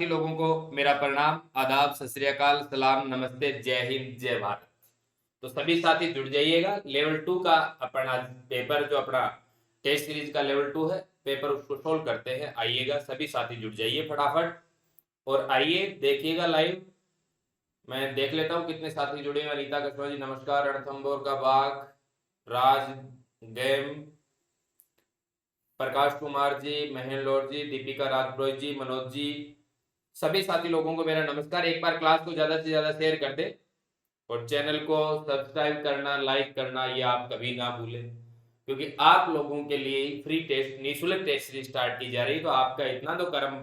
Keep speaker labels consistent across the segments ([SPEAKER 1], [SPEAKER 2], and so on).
[SPEAKER 1] सभी लोगों को मेरा प्रणाम, आदाब, सत श्री अकाल, सलाम, नमस्ते, जय हिंद, जय भारत। तो सभी साथी जुड़ जाइएगा। लेवल 2 का अपना पेपर, जो अपना टेस्ट सीरीज का लेवल 2 है पेपर, उसको सोल्व करते हैं। आइएगा, सभी साथी जुड़ जाइए फटाफट और आइए देखिएगा लाइव। मैं देख लेता हूँ कितने साथी जुड़े हैं। अनीता कस्वा जी नमस्कार, रणथंबोर का बाग, राज गेम, प्रकाश कुमार जी, महेंद्र लौर जी, दीपिका राजपुरोहित जी, मनोज जी, सभी साथी लोगों को मेरा नमस्कार। एक बार क्लास को ज्यादा से ज्यादा शेयर कर दे और चैनल को सब्सक्राइब करना, लाइक करना ये आप कभी ना भूलें, क्योंकि आप लोगों के लिए फ्री टेस्ट, निःशुल्क टेस्ट सीरीज स्टार्ट की जा रही है। तो आपका इतना तो कर्म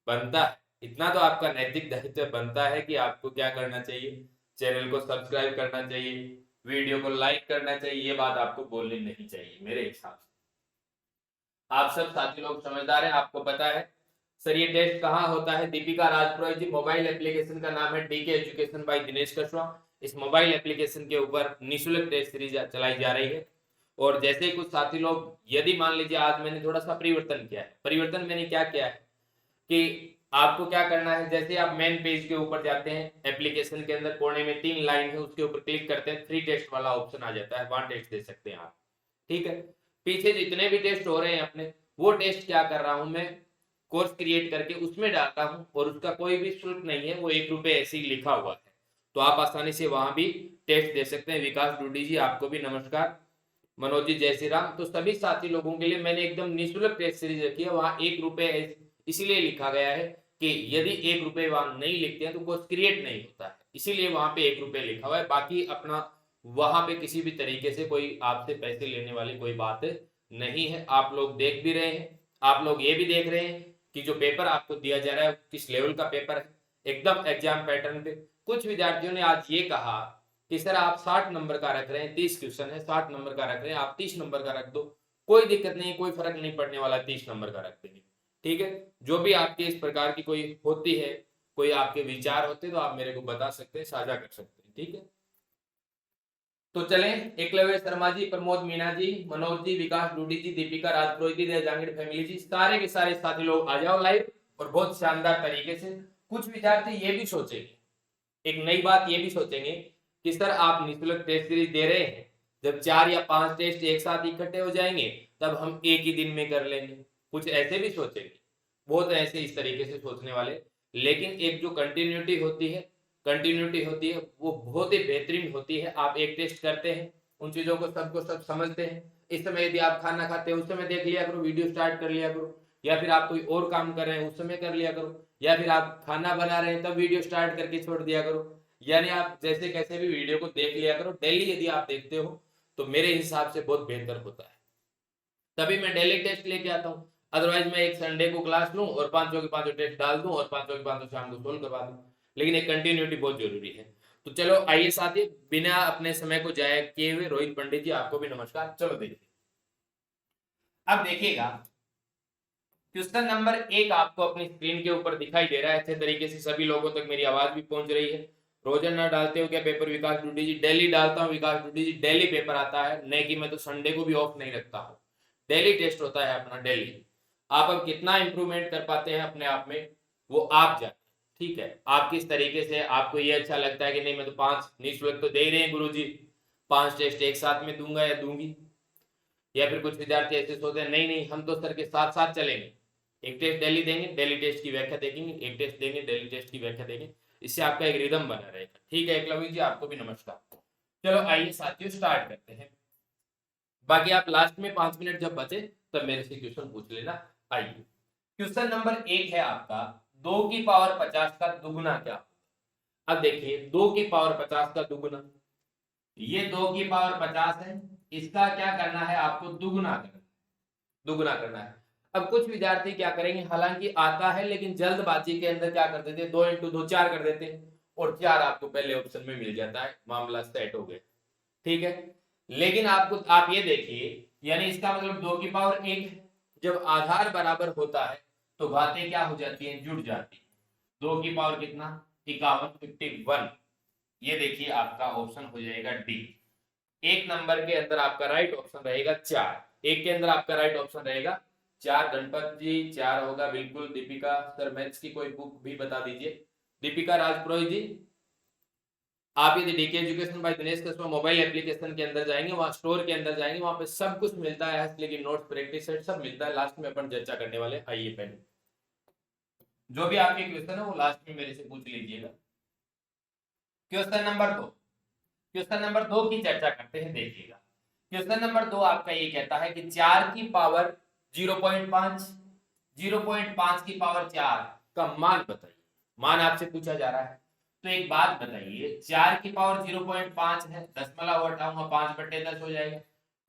[SPEAKER 1] बनता है, इतना तो आपका नैतिक दायित्व बनता है कि आपको क्या करना चाहिए, चैनल को सब्सक्राइब करना चाहिए, वीडियो को लाइक करना चाहिए। ये बात आपको बोलनी नहीं चाहिए मेरे हिसाब से। आप सब साथी लोग समझदार हैं, आपको पता है सर ये टेस्ट कहाँ होता है। दीपिका राजपुरोहित जी, मोबाइल एप्लीकेशन का नाम है डीके एजुकेशन बाय दिनेश कशवा। इस मोबाइल एप्लीकेशन के ऊपर निःशुल्क टेस्ट सीरीज चलाई जा रही है। और जैसे ही कुछ साथी लोग, यदि मान लीजिए आज मैंने थोड़ा सा परिवर्तन किया है। परिवर्तन मैंने क्या किया है कि आपको क्या करना है, जैसे आप मेन पेज के ऊपर जाते हैं, एप्लीकेशन के अंदर कोने में 3 लाइन है, उसके ऊपर क्लिक करते हैं, फ्री टेस्ट वाला ऑप्शन आ जाता है, वहां टेस्ट दे सकते हैं आप। ठीक है, पीछे जितने भी टेस्ट हो रहे हैं अपने, वो टेस्ट क्या कर रहा हूं मैं, कोर्स क्रिएट करके उसमें डालता हूं और उसका कोई भी शुल्क नहीं है, वो 1 रुपए ऐसे ही लिखा हुआ है। तो आप आसानी से वहां भी टेस्ट दे सकते हैं। विकास डूडी जी आपको भी नमस्कार, मनोज जी जय श्री राम। तो सभी साथी लोगों के लिए मैंने एकदम निःशुल्क टेस्ट सीरीज रखी है। वहां 1 रुपए इसीलिए लिखा गया है कि यदि 1 रुपए वहां नहीं लिखते हैं तो कोर्स क्रिएट नहीं होता है, इसीलिए वहां पे 1 रुपए लिखा हुआ है। बाकी अपना वहां पे किसी भी तरीके से कोई आपसे पैसे लेने वाली कोई बात नहीं है। आप लोग देख भी रहे हैं, आप लोग ये भी देख रहे हैं कि जो पेपर आपको दिया जा रहा है किस लेवल का पेपर है, एकदम एग्जाम पैटर्न पे। कुछ विद्यार्थियों ने आज ये कहा कि सर आप 60 नंबर का रख रहे हैं, 30 क्वेश्चन है, 60 नंबर का रख रहे हैं, आप 30 नंबर का रख दो, कोई दिक्कत नहीं, कोई फर्क नहीं पड़ने वाला, 30 नंबर का रख देंगे। ठीक है, जो भी आपके इस प्रकार की कोई होती है, कोई आपके विचार होते हैं तो आप मेरे को बता सकते हैं, साझा कर सकते हैं। ठीक है, तो चलें, एकलव्य शर्मा जी, प्रमोद मीना जी, मनोज जी, विकास डूडी जी, दीपिका राजपुरोहित जी, जहांगीर फैमिली जी, सारे के सारे साथी लोग आ जाओ लाइव और बहुत शानदार तरीके से। कुछ विद्यार्थी ये भी सोचेंगे, एक नई बात ये भी सोचेंगे कि सर आप निःशुल्क टेस्ट सीरीज दे रहे हैं, जब 4 या 5 टेस्ट एक साथ इकट्ठे हो जाएंगे तब हम एक ही दिन में कर लेंगे। कुछ ऐसे भी सोचेंगे, बहुत ऐसे इस तरीके से सोचने वाले। लेकिन एक जो कंटिन्यूटी होती है वो बहुत ही बेहतरीन होती है। आप एक टेस्ट करते हैं, उन चीजों को सबको सब समझते हैं। इस समय यदि आप खाना खाते हैं उस समय देख लिया करो, वीडियो स्टार्ट कर लिया करो, या फिर आप कोई और काम कर रहे हैं उस समय कर लिया करो, या फिर आप खाना बना रहे हैं तब वीडियो स्टार्ट करके छोड़ दिया करो। यानी आप जैसे कैसे भी वीडियो को देख लिया करो। डेली यदि आप देखते हो तो मेरे हिसाब से बहुत बेहतर होता है, तभी मैं डेली टेस्ट लेके आता हूँ। अदरवाइज मैं एक संडे को क्लास लूँ और 5 के 5 टेस्ट डाल दूं और 5 के 5 शाम को सोल्व करवा दूं। लेकिन एक कंटिन्यूटी बहुत जरूरी है। तो चलो आइए साथी, बिना अपने समय को जाया किए हुए, रोहित पंडित जी आपको भी नमस्कार। चलो देखिए, अब देखिएगा क्वेश्चन नंबर 1 आपको अपनी स्क्रीन के ऊपर दिखाई दे रहा है अच्छे तरीके से, सभी लोगों तक मेरी आवाज भी पहुंच रही है। रोजाना डालते हो क्या पेपर विकास डूडी जी? डेली डालता हूँ विकास डूडी जी, डेली पेपर आता है, नहीं कि मैं तो संडे को भी ऑफ नहीं रखता हूँ। डेली टेस्ट होता है अपना, डेली। आप अब कितना इंप्रूवमेंट कर पाते हैं अपने आप में वो आप जाने। ठीक है, आप किस तरीके से, आपको ये अच्छा लगता है कि नहीं मैं तो 5 निःशुल्क तो दे रहे हैं गुरु जी, 5 टेस्ट एक साथ में दूंगा या दूंगी। या फिर कुछ विद्यार्थी ऐसे सोचते हैं नहीं नहीं हम तो सर के साथ साथ चलेंगे, एक टेस्ट डेली देंगे, डेली टेस्ट की व्याख्या देखेंगे, एक टेस्ट देंगे, डेली टेस्ट की व्याख्या देंगे। इससे आपका एक रिदम बना रहेगा। ठीक है एकलव्य जी, आपको भी नमस्कार। चलो आइए साथियों स्टार्ट करते हैं। बाकी आप लास्ट में 5 मिनट जब बचे तब मेरे से क्वेश्चन पूछ लेना। आइए, क्वेश्चन नंबर 1 है आपका, 2 की पावर 50 का दुगुना क्या? अब देखिए 2 की पावर 50 का दुगुना, ये 2 की पावर 50 है, इसका क्या करना है आपको? दुगुना करना, दुगुना करना है। अब कुछ विद्यार्थी क्या करेंगे, हालांकि आता है लेकिन जल्दबाजी के अंदर क्या कर देते हैं, 2 इंटू 2 4 कर देते हैं और 4 आपको पहले ऑप्शन में मिल जाता है, मामला सेट हो गया। ठीक है, लेकिन आपको आप ये देखिए, यानी इसका मतलब 2 की पावर 1 है। जब आधार बराबर होता है तो बातें क्या हो जाती हैं, जुड़ जाती है। 2 की पावर कितना? 51, 51। ये देखिए आपका ऑप्शन हो जाएगा डी। एक नंबर के अंदर आपका राइट ऑप्शन रहेगा 4, एक के अंदर आपका राइट ऑप्शन रहेगा 4 गणपत जी, 4 होगा बिल्कुल। दीपिका सर मैथ्स की कोई बुक भी बता दीजिए। दीपिका राजपुरोहित जी, आप यदि डीके एजुकेशन बाय दिनेश कस्बा मोबाइल एप्लीकेशन के अंदर जाएंगे, वहां स्टोर के अंदर जाएंगे, वहां पे सब कुछ मिलता है, लेकिन नोट्स प्रैक्टिस सेट सब मिलता है। लास्ट में अपन चर्चा करने वाले। आइए पहले जो भी आपके क्वेश्चन है वो लास्ट में मेरे से पूछ लीजिएगा। क्वेश्चन नंबर 2, क्वेश्चन नंबर 2 की चर्चा करते हैं। देखिएगा क्वेश्चन नंबर 2 आपका ये कहता है कि 4 की पावर 0.5, 0.5 की पावर 4 का मान बताइए। मान आपसे पूछा जा रहा है। तो एक बात बताइए, 4 की पावर 0.5 है, दशमलव हटाऊंगा 5/10 हो जाएगा,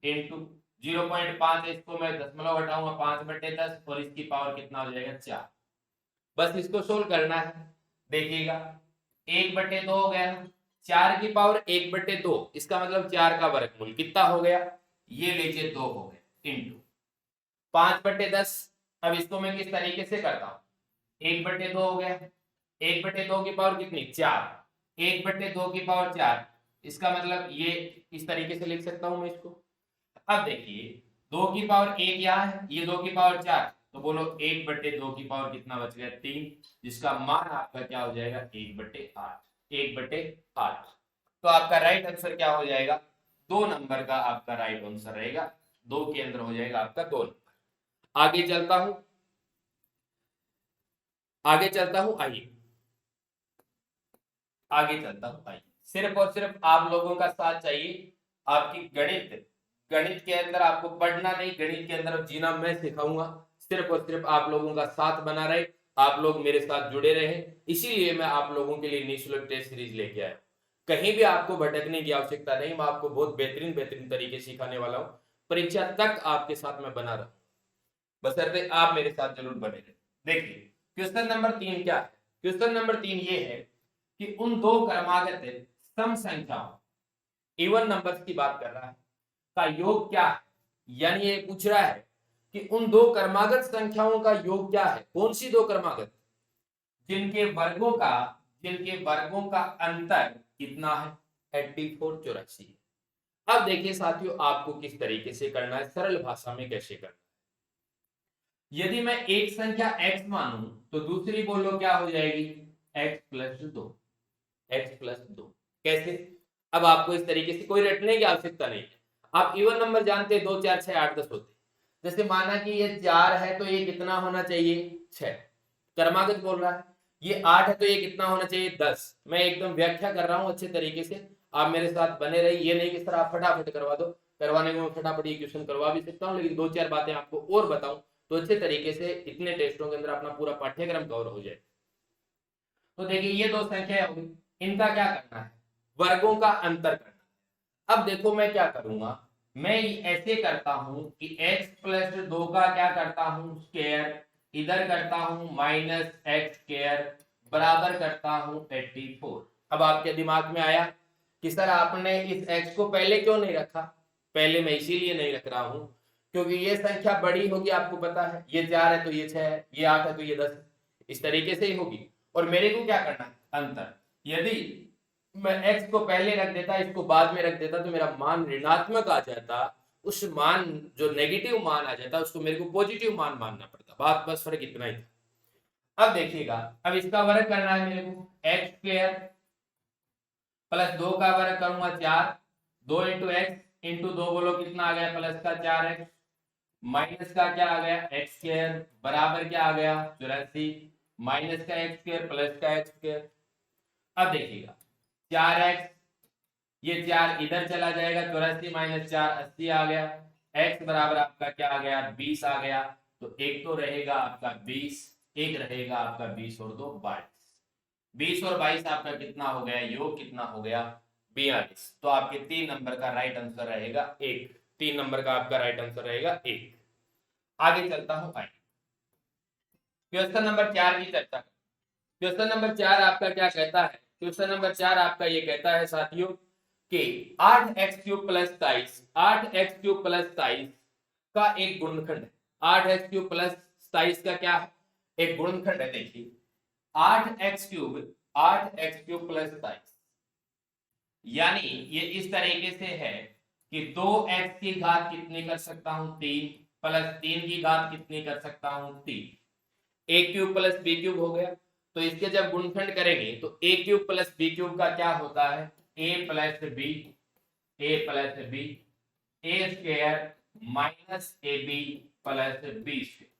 [SPEAKER 1] इंटू 0.5 है, इसको मैं दशमलव हटाऊंगा 5/10 और इसकी पावर कितना हो जाएगा 4। बस इसको सोल्व करना है। देखिएगा 1/2 हो गया, 4 की पावर 1/2, इसका मतलब 4 का वर्गमूल कितना हो गया, ये लीजिए 2 हो गया, इंटू 5/10। अब इसको मैं किस तरीके से करता हूं, 1/2 हो गया, 1/2 की पावर कितनी 4, 1/2 की पावर 4, इसका मतलब ये इस तरीके से लिख सकता हूं मैं इसको। अब देखिए 2 की पावर 1 यहाँ है, ये 2 की पावर 4, तो बोलो 1/2 की पावर कितना बच गया 3, जिसका मान आपका क्या हो जाएगा 1/8, 1/8। तो आपका राइट आंसर क्या हो जाएगा, 2 नंबर का आपका राइट आंसर रहेगा। 2 के अंदर हो जाएगा आपका 2 नंबर। आगे चलता हूं, आगे चलता हूं, आइए आगे चलता हूं, आइए। सिर्फ और सिर्फ आप लोगों का साथ चाहिए। आपकी गणित, गणित के अंदर आपको पढ़ना नहीं, गणित के अंदर जीना मैं सिखाऊंगा। सिर्फ और सिर्फ आप लोगों का साथ बना रहे, आप लोग मेरे साथ जुड़े रहे, इसीलिए मैं आप लोगों के लिए निःशुल्क टेस्ट सीरीज लेके आया। कहीं भी आपको भटकने की आवश्यकता नहीं, मैं आपको बहुत बेहतरीन बेहतरीन तरीके सिखाने वाला हूँ। परीक्षा तक आपके साथ मैं बना रहूं, बशर्ते आप मेरे साथ जरूर बने रहे। देखिए क्वेश्चन नंबर 3 क्या है, क्वेश्चन नंबर 3 ये है कि उन दो क्रमागत सम संख्याओं, इवन नंबर्स की बात कर रहा है, का योग क्या है। यानी ये पूछ रहा है कि उन दो क्रमागत संख्याओं का योग क्या है। कौन सी दो क्रमागत, जिनके वर्गों का अंतर कितना है 84, 84। अब देखिए साथियों, आपको किस तरीके से करना है, सरल भाषा में कैसे करना है। यदि मैं एक संख्या x मानूं तो दूसरी बोलो क्या हो जाएगी x+2, x+2। कैसे, अब आपको इस तरीके से कोई रटने की आवश्यकता नहीं है। आप इवन नंबर जानते हैं, 2 4 6 8 10 होते। जैसे माना कि ये 4 है तो ये कितना होना चाहिए 6, क्रमागत बोल रहा है। ये 8 है तो ये कितना होना चाहिए 10। मैं एकदम व्याख्या कर रहा हूं अच्छे तरीके से, आप मेरे साथ बने रहिए। ये नहीं कि सर आप फटाफट करवा दो, करवाने को मैं फटाफट ये क्वेश्चन करवा भी सकता हूँ, लेकिन 2 4 बातें आपको और बताऊं तो अच्छे तरीके से इतने टेस्टों के अंदर अपना पूरा पाठ्यक्रम कवर हो जाए। तो देखिए ये दो संख्या होगी, इनका क्या करना है, वर्गों का अंतर करना। अब देखो मैं क्या करूंगा, मैं ऐसे करता हूं कि x+2 का क्या करता हूं स्क्वायर, इधर करता हूं -x स्क्वायर बराबर करता हूं 84। अब आपके दिमाग में आया कि सर आपने इस x को पहले क्यों नहीं रखा। पहले मैं इसीलिए नहीं रख रहा हूं क्योंकि ये संख्या बड़ी होगी, आपको पता है ये 4 है तो ये 6 है, ये 8 है तो ये 10 है, इस तरीके से ही होगी। और मेरे को क्या करना है अंतर, यदि मैं x को पहले रख देता, इसको बाद में रख देता, तो मेरा मान ऋणात्मक आ जाता। उस मान जो नेगेटिव मान आ जाता उसको मेरे को पॉजिटिव मान मानना पड़ता। बात बस फर्क इतना ही था। अब देखिएगा, अब इसका वर्ग करना है मेरे को, x स्क्वायर प्लस 2 का वर्ग करूंगा 4, 2 इंटू एक्स इंटू 2 बोलो कितना आ गया प्लस का 4x, माइनस का क्या आ गया x स्क्वायर बराबर क्या आ गया 84, माइनस का x स्क्वायर प्लस का x स्क्वायर। अब देखिएगा 4x, ये 4 इधर चला जाएगा, 84 माइनस 4 80 आ गया, x बराबर आपका क्या आ गया 20 आ गया। तो एक तो रहेगा आपका 20, एक रहेगा आपका 20 और 2 22। 20 और 22 आपका कितना हो गया, योग कितना हो गया 42। तो आपके 3 नंबर का राइट आंसर रहेगा 1, 3 नंबर का आपका राइट आंसर रहेगा 1। आगे चलता हूं, आइए क्वेश्चन नंबर 4 की चर्चा। क्वेश्चन नंबर 4 आपका क्या कहता है, क्वेश्चन नंबर 4 आपका ये कहता है साथियों कि 8x³ प्लस 23, 8x³ प्लस 23 का एक गुणनखंड है। 8x³ प्लस 27 का क्या है, एक गुणनखंड है। देखिए 8x³ 8x³ प्लस 27, यानी ये इस तरीके से है कि 2x की घात कितनी कर सकता हूं 3, प्लस 3 की घात कितनी कर सकता हूं 3, A cube plus B cube हो गया। तो इसके जब गुणनखंड करेंगे तो A cube plus B cube का क्या होता है A plus B A square minus A B plus B square,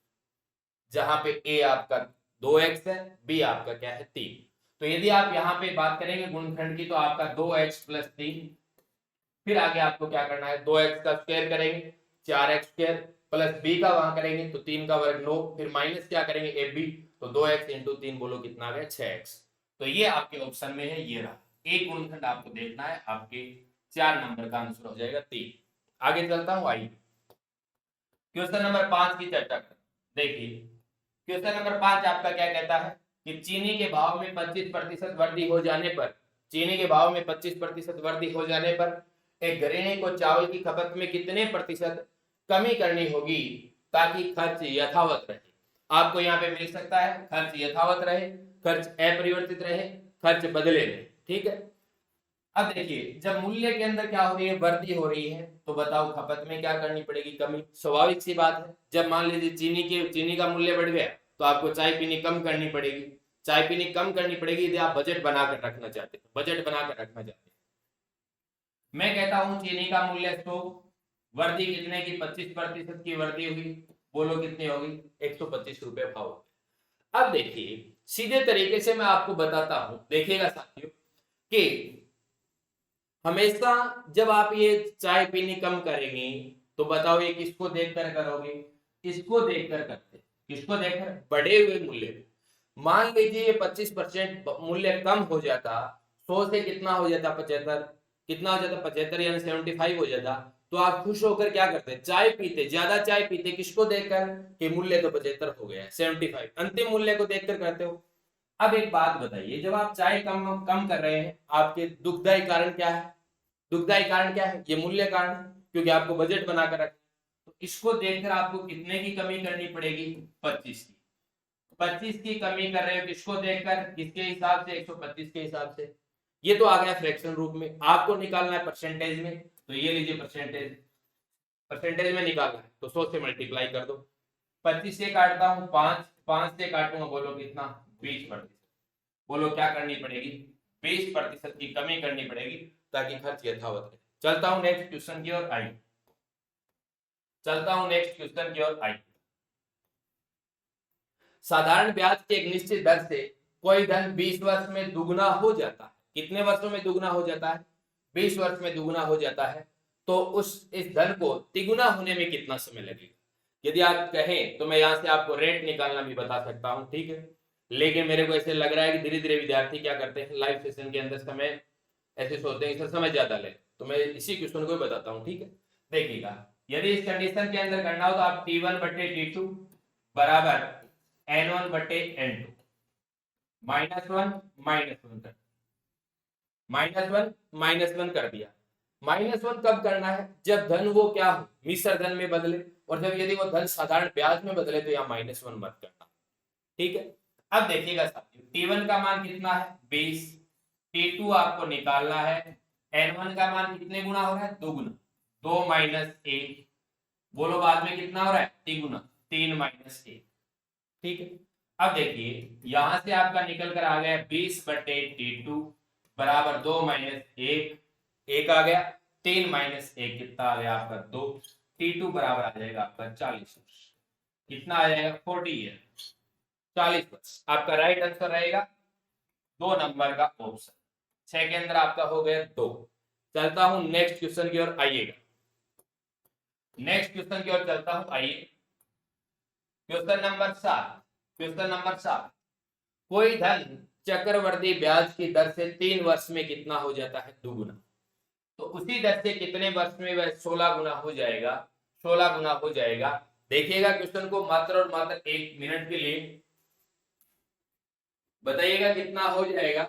[SPEAKER 1] जहां पे ए आपका 2x है, बी आपका क्या है 3। तो यदि आप यहाँ पे बात करेंगे गुणनखंड की तो आपका 2x प्लस 3, फिर आगे आपको क्या करना है 2x का स्क्वायर करेंगे 4x स्क्वायर प्लस बी का वहां करेंगे तो 3 का वर्ग 9, फिर माइनस क्या करेंगे ए बी, तो 2x इंटू 3 बोलो कितना आ गया 6x। तो ये आपके ऑप्शन में है, ये रहा एक गुणनखंड आपको देखना है, आपके 4 नंबर का आंसर हो जाएगा 3। आगे चलता हूं, आइए क्वेश्चन नंबर 5 की चर्चा करें। देखिए क्वेश्चन नंबर 5 आपका क्या कहता है कि चीनी के भाव में 25% वृद्धि हो जाने पर, चीनी के भाव में 25% वृद्धि हो जाने पर एक गृहिणी को चावल की खपत में कितने प्रतिशत कमी करनी होगी ताकि खर्च यथावत रहे। आपको यहाँ पे मिल सकता है खर्च यथावत रहे, खर्च अपरिवर्तित रहे, खर्च बदले नहीं, ठीक है। अब देखिए जब मूल्य के अंदर क्या हो रही है वृद्धि हो रही है तो बताओ खपत में क्या करनी पड़ेगी कमी, स्वाभाविक सी बात है। जब मान लीजिए चीनी का मूल्य बढ़ गया तो आपको चाय पीनी कम करनी पड़ेगी, चाय पीनी कम करनी पड़ेगी यदि आप बजट बनाकर रखना चाहते हैं, बजट बनाकर रखना चाहते हैं। मैं कहता हूं चीनी का मूल्य 100, वृद्धि कितने की 25% की वृद्धि हुई, बोलो कितनी होगी 125 रुपए भाव। अब देखिए सीधे तरीके से मैं आपको बताता हूं, देखिएगा साथियों कि हमेशा जब आप ये चाय पीनी कम करेंगे तो बताओ ये किसको देखकर करोगे, इसको देखकर करते, किसको देखकर बढ़े हुए मूल्य। मान लीजिए ये 25% मूल्य कम हो जाता, 100 से कितना हो जाता 75, कितना हो जाता 75 यानी 75 हो जाता, तो आप खुश होकर क्या करते चाय पीते, ज्यादा चाय पीते, किसको देखकर कि मूल्य तो 75 हो गया 75, अंतिम मूल्य को देखकर करते हो। अब एक बात बताइए जब आप चाय कम कम कर रहे हैं आपके दुखदायी कारण क्या है, दुखदायी कारण क्या है ये मूल्य कारण, क्योंकि आपको बजट बनाकर रखना। तो इसको देखकर आपको कितने की कमी करनी पड़ेगी 25 की, 25 की कमी कर रहे हो किसको देखकर, किसके हिसाब से 125 के हिसाब से। ये तो आ गया फ्रैक्शन रूप में, आपको निकालना है परसेंटेज में, तो ये लीजिए परसेंटेज, परसेंटेज में निकालना है तो 100 से मल्टीप्लाई कर दो। 25 से काटता हूं 5, 5 से काटूंगा बोलो कितना 20%, बोलो क्या करनी पड़ेगी 20% की कमी करनी पड़ेगी ताकि खर्च यथावत रहे। चलता हूं नेक्स्ट क्वेश्चन की ओर, आई चलता हूं नेक्स्ट क्वेश्चन की ओर, आई साधारण ब्याज की एक निश्चित दर से कोई धन 20 वर्ष में दुगुना हो जाता है, कितने वर्षों में दुगुना हो जाता है 20 वर्ष में दुगुना हो जाता है, तो इस धन को तिगुना होने में कितना समय लगेगा। यदि आप कहें तो मैं यहां से आपको रेट निकालना भी बता सकता हूं, ठीक है, लेकिन मेरे को ऐसे लग रहा है कि धीरे धीरे विद्यार्थी क्या करते हैं लाइव सेशन के अंदर समय ऐसे सोचते हैं समय ज्यादा ले, तो मैं इसी क्वेश्चन को बताता हूं, ठीक है। देखिएगा यदि इस कंडीशन के अंदर करना हो तो आप T1 बटे T2 बराबर N1 बटे N2 -1 -1 कर, -1 कर दिया। -1 कब करना है जब धन वो क्या हो मिश्र धन में बदले, और जब यदि वो धन साधारण ब्याज में बदले तो यहाँ -1 मत करना, ठीक है। अब देखिएगा साथियों T1 का मान कितना है 20, T2 आपको निकालना है, N1 का मान कितने गुना हो रहा है 2 गुना, 2 माइनस 1, बोलो बाद में कितना हो रहा है 3 गुना 3 माइनस 1, ठीक है। अब देखिए यहां से आपका निकल कर आ गया 20 बटे T2 बराबर 2 माइनस 1, 1 आ गया, 3 माइनस 1 कितना आ गया आपका 2, T2 बराबर आ जाएगा आपका 40 वर्ष, कितना आ जाएगा 40 ईयर, 40 वर्ष आपका राइट आंसर रहेगा 2 नंबर का ऑप्शन 6 के अंदर आपका हो गया 2। चलता हूं नेक्स्ट क्वेश्चन की ओर, आइएगा नेक्स्ट क्वेश्चन की ओर चलता हूं, आइए क्वेश्चन नंबर 7, क्वेश्चन नंबर 7 कोई धन चक्रवर्ती ब्याज की दर से 3 वर्ष में कितना हो जाता है दुगुना, तो उसी दर से कितने वर्ष में वह 16 गुना हो जाएगा, 16 गुना हो जाएगा। देखिएगा क्वेश्चन को मात्र और मात्र 1 मिनट के लिए बताइएगा कितना हो जाएगा।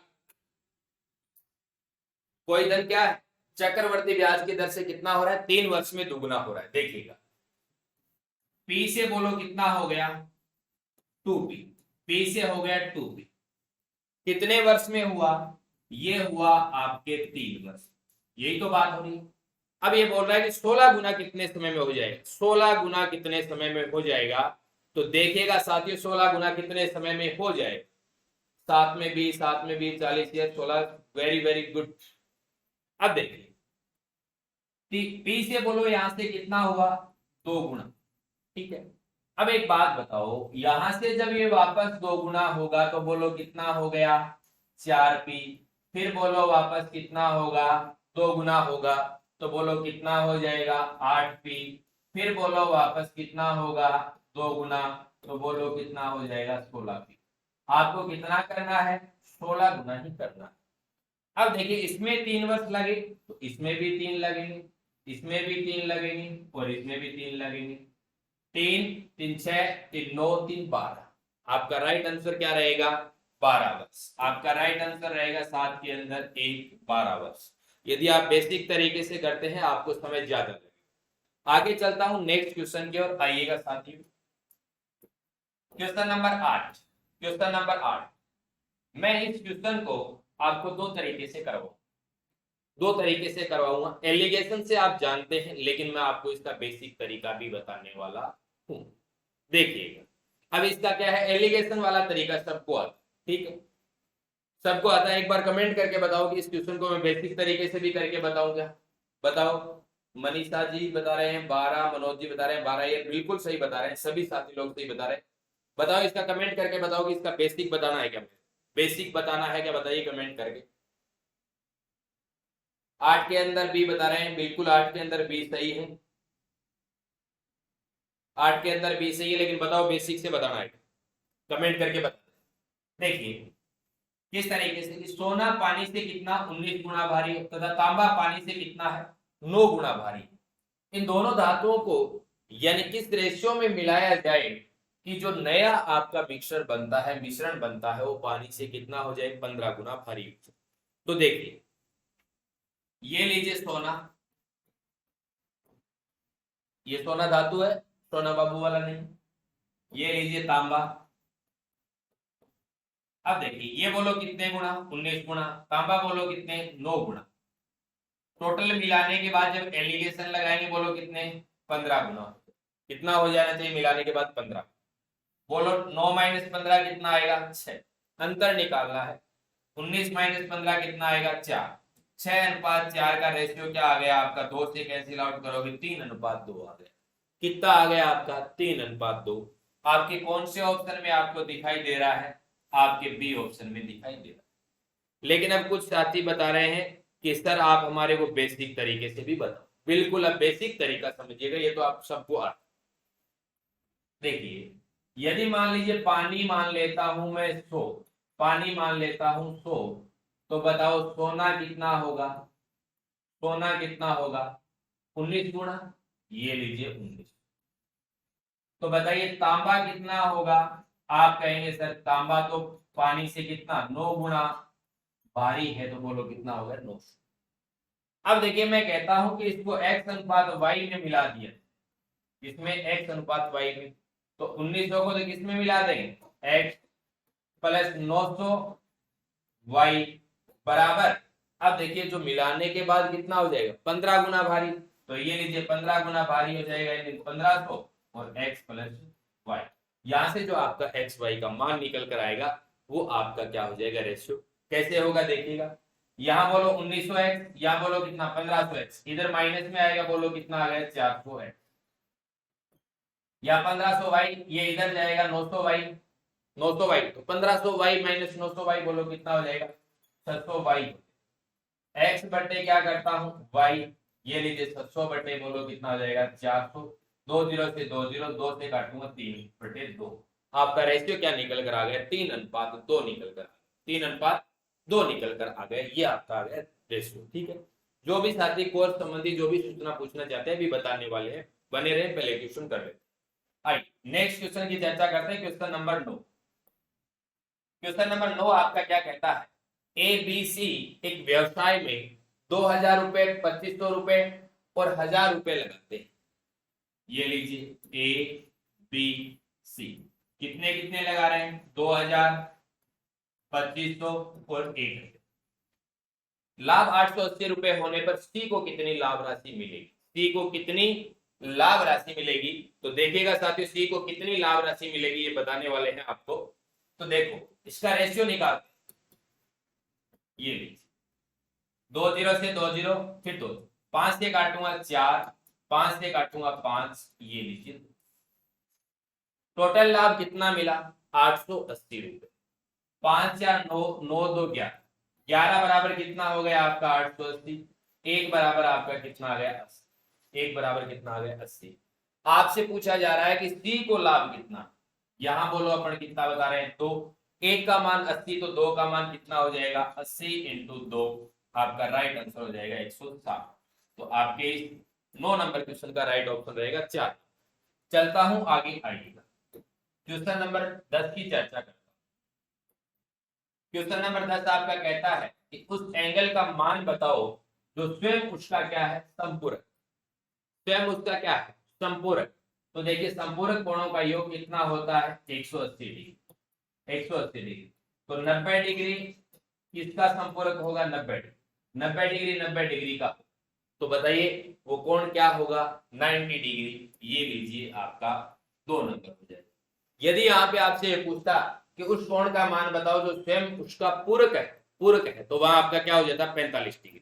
[SPEAKER 1] कोई धन क्या है चक्रवर्ती ब्याज की दर से कितना हो रहा है 3 वर्ष में दुगुना हो रहा है, देखिएगा P से बोलो कितना हो गया 2P, P से हो गया 2P, कितने वर्ष में हुआ ये हुआ आपके 3 वर्ष, यही तो बात हो रही है। अब ये बोल रहा है कि 16 गुना कितने समय में हो जाएगा, 16 गुना कितने समय में हो जाएगा। तो देखिएगा साथियों 16 गुना कितने समय में हो जाएगा, 7 में 20 40 या 16, वेरी वेरी गुड। अब देखिए पी से बोलो यहां से कितना हुआ, 2 गुना, ठीक है। अब एक बात बताओ, यहां से जब ये वापस 2 गुना होगा तो बोलो कितना हो गया, 4p। फिर बोलो वापस कितना होगा, 2 गुना होगा तो बोलो कितना हो जाएगा, 8p। फिर बोलो वापस कितना होगा, 2 गुना, तो बोलो कितना हो जाएगा, 16p। आपको कितना करना है, 16 गुना ही करना है। अब देखिए इसमें 3 वर्ष लगे तो इसमें भी 3 लगेंगे, इसमें भी 3 लगेंगे और इसमें भी 3 लगेंगे। 3 3 6 3 9 3 12। आपका राइट आंसर क्या रहेगा, 12 वर्ष। आपका राइट आंसर रहेगा 7 के अंदर 1 12 वर्ष। यदि आप बेसिक तरीके से करते हैं आपको समय ज्यादा लगेगा। आगे चलता हूं नेक्स्ट क्वेश्चन की ओर, आइएगा साथियों। Question number 8। क्वेश्चन नंबर 8, मैं इस क्वेश्चन को आपको दो तरीके से करवाऊंगा। एलिगेशन से आप जानते हैं, लेकिन मैं आपको इसका बेसिक तरीका भी बताने वाला हूं। देखिएगा अब इसका क्या है, एलिगेशन वाला तरीका सबको आता, ठीक है, सबको आता है। एक बार कमेंट करके बताओ कि इस क्वेश्चन को मैं बेसिक तरीके से भी करके बताऊं क्या, बताओ। मनीषा जी बता रहे हैं 12, मनोज जी बता रहे हैं 12, ये बिल्कुल सही बता रहे हैं, सभी साथी लोग सही बता रहे हैं। बताओ इसका कमेंट करके बताओ कि इसका बेसिक बताना है क्या, बेसिक बताना है क्या, बताइए कमेंट करके। 8 के अंदर बी बता रहे हैं, बिल्कुल 8 के अंदर बी सही है, 8 के अंदर बी सही है, लेकिन बताओ बेसिक से बताना है, कमेंट करके बता। देखिए किस तरीके से कि सोना पानी से कितना 19 गुना भारी तथा तांबा पानी से कितना है 9 गुना भारी। इन दोनों धातुओं को यानी किस रेशियो में मिलाया जाए कि जो नया आपका मिश्रण बनता है वो पानी से कितना हो जाए, 15 गुना भारी। तो देखिए ये लीजिए सोना, ये सोना धातु है, सोना बाबू वाला नहीं। ये लीजिए तांबा। अब देखिए ये बोलो कितने गुना, 19 गुना, तांबा बोलो कितने, 9 गुना। टोटल मिलाने के बाद जब एलिगेशन लगाएंगे बोलो कितने, 15 गुना। कितना हो जाना चाहिए मिलाने के बाद, 15। बोलो 9 - 15 कितना आएगा, 6। अंतर निकालना है, 19 - 15 कितना आएगा, 4। 6:4 का रेशियो क्या आ गया आपका, 2 से कैंसिल आउट करोगे 3:2 आ गया। कितना आ गया आपका, 3:2। आपके कौन से ऑप्शन में आपको दिखाई दे रहा है, आपके बी ऑप्शन में दिखाई दे रहा है। लेकिन अब कुछ साथी बता रहे हैं कि सर आप हमारे को बेसिक तरीके से भी बताओ। बिल्कुल अब बेसिक तरीका समझिएगा, ये तो आप सबको आता। देखिए यदि मान लीजिए पानी मान लेता हूं मैं 100, पानी मान लेता हूं 100, तो बताओ सोना कितना होगा, सोना कितना होगा 19 गुना, ये लीजिए 19। तो बताइए तांबा कितना होगा, आप कहेंगे सर तांबा तो पानी से कितना 9 गुना भारी है, तो बोलो कितना होगा, 9। अब देखिए मैं कहता हूं कि इसको x अनुपात y में मिला दिया, इसमें x अनुपात y में, तो 1900 को तो किसमें मिला देंगे, x + 900 y बराबर। अब देखिए जो मिलाने के बाद कितना हो जाएगा, 15 गुना भारी। तो ये लीजिए 15 गुना भारी हो जाएगा, यानी 1500 और x + y। यहां से जो आपका x y का मान निकल कर आएगा वो आपका क्या हो जाएगा, रेशियो। कैसे होगा देखिएगा, यहां बोलो 1900x, यहां बोलो कितना 1500x, इधर माइनस में आएगा, बोलो कितना आ गया 400x, या 1500y, ये इधर जाएगा 900y, 900y, तो 1500y - 900y बोलो कितना हो जाएगा, 600y। x बटे क्या करता हूं y, ये लीजिए 700 बटे बोलो कितना हो जाएगा, 400। 2 0 से 2 0, 2 से काटूंगा 3/2। आपका रेशियो क्या निकल कर आ गया, 3:2 निकल कर, 3:2 निकल कर आ गया। ये आपका आ गया रेशियो, ठीक है। जो भी साथी कोर्स संबंधी जो भी सूचना पूछना चाहते हैं भी बताने वाले हैं, बने रहे, पहले क्वेश्चन कर लेते। आइए नेक्स्ट क्वेश्चन की चर्चा करते हैं। Question number 9। क्वेश्चन नंबर 9 आपका क्या कहता है, ABC एक व्यवसाय में 2000 रुपए, 2500 रुपए और 1000 रुपए लगाते हैं। ये लीजिए ABC कितने कितने लगा रहे हैं, 2000, 2500 और 1000। लाभ 880 रुपए होने पर सी को कितनी लाभ राशि मिलेगी, सी को कितनी लाभ राशि मिलेगी। तो देखिएगा साथियों, सी को कितनी लाभ राशि मिलेगी ये बताने वाले हैं आपको। तो देखो इसका रेशियो निकालते हैं, ये लीजिए 2 0 से 2 0 फिर 2, 5 से काटूंगा 4, 5 से काटूंगा 5, ये लीजिए टोटल लाभ कितना मिला 880 रुपए। 5 या 9, 9 2 11, 11 बराबर कितना हो गया आपका 880, एक बराबर आपका कितना आ गया 80, एक बराबर कितना आ गया 80। आपसे पूछा जा रहा है कि सी को लाभ कितना, यहां बोलो अपन कितना बता रहे हैं, तो एक का मान 80 तो दो का मान कितना हो जाएगा 80 इंटू 2, आपका राइट आंसर हो जाएगा 160। तो आपके 9 नंबर क्वेश्चन का राइट ऑप्शन रहेगा 4। चलता हूं आगे, आइएगा क्वेश्चन नंबर 10 की चर्चा करता हूं। क्वेश्चन नंबर 10 आपका कहता है कि उस एंगल का मान बताओ जो स्वयं उसका क्या है संपूरक, स्वयं उसका क्या है संपूरक। तो देखिए संपूरक कोणों का योग कितना होता है 180 डिग्री, 180 डिग्री। तो 90 डिग्री किसका संपूरक होगा 90 डिग्री, 90 डिग्री 90 डिग्री का। तो बताइए वो कोण क्या होगा 90 डिग्री, ये लीजिए आपका 2 नंबर हो जाएगा। यदि यहाँ पे आपसे ये पूछता कि उस कोण का मान बताओ जो स्वयं उसका पूरक है, पूरक है, तो वहां आपका क्या हो जाता 45 डिग्री।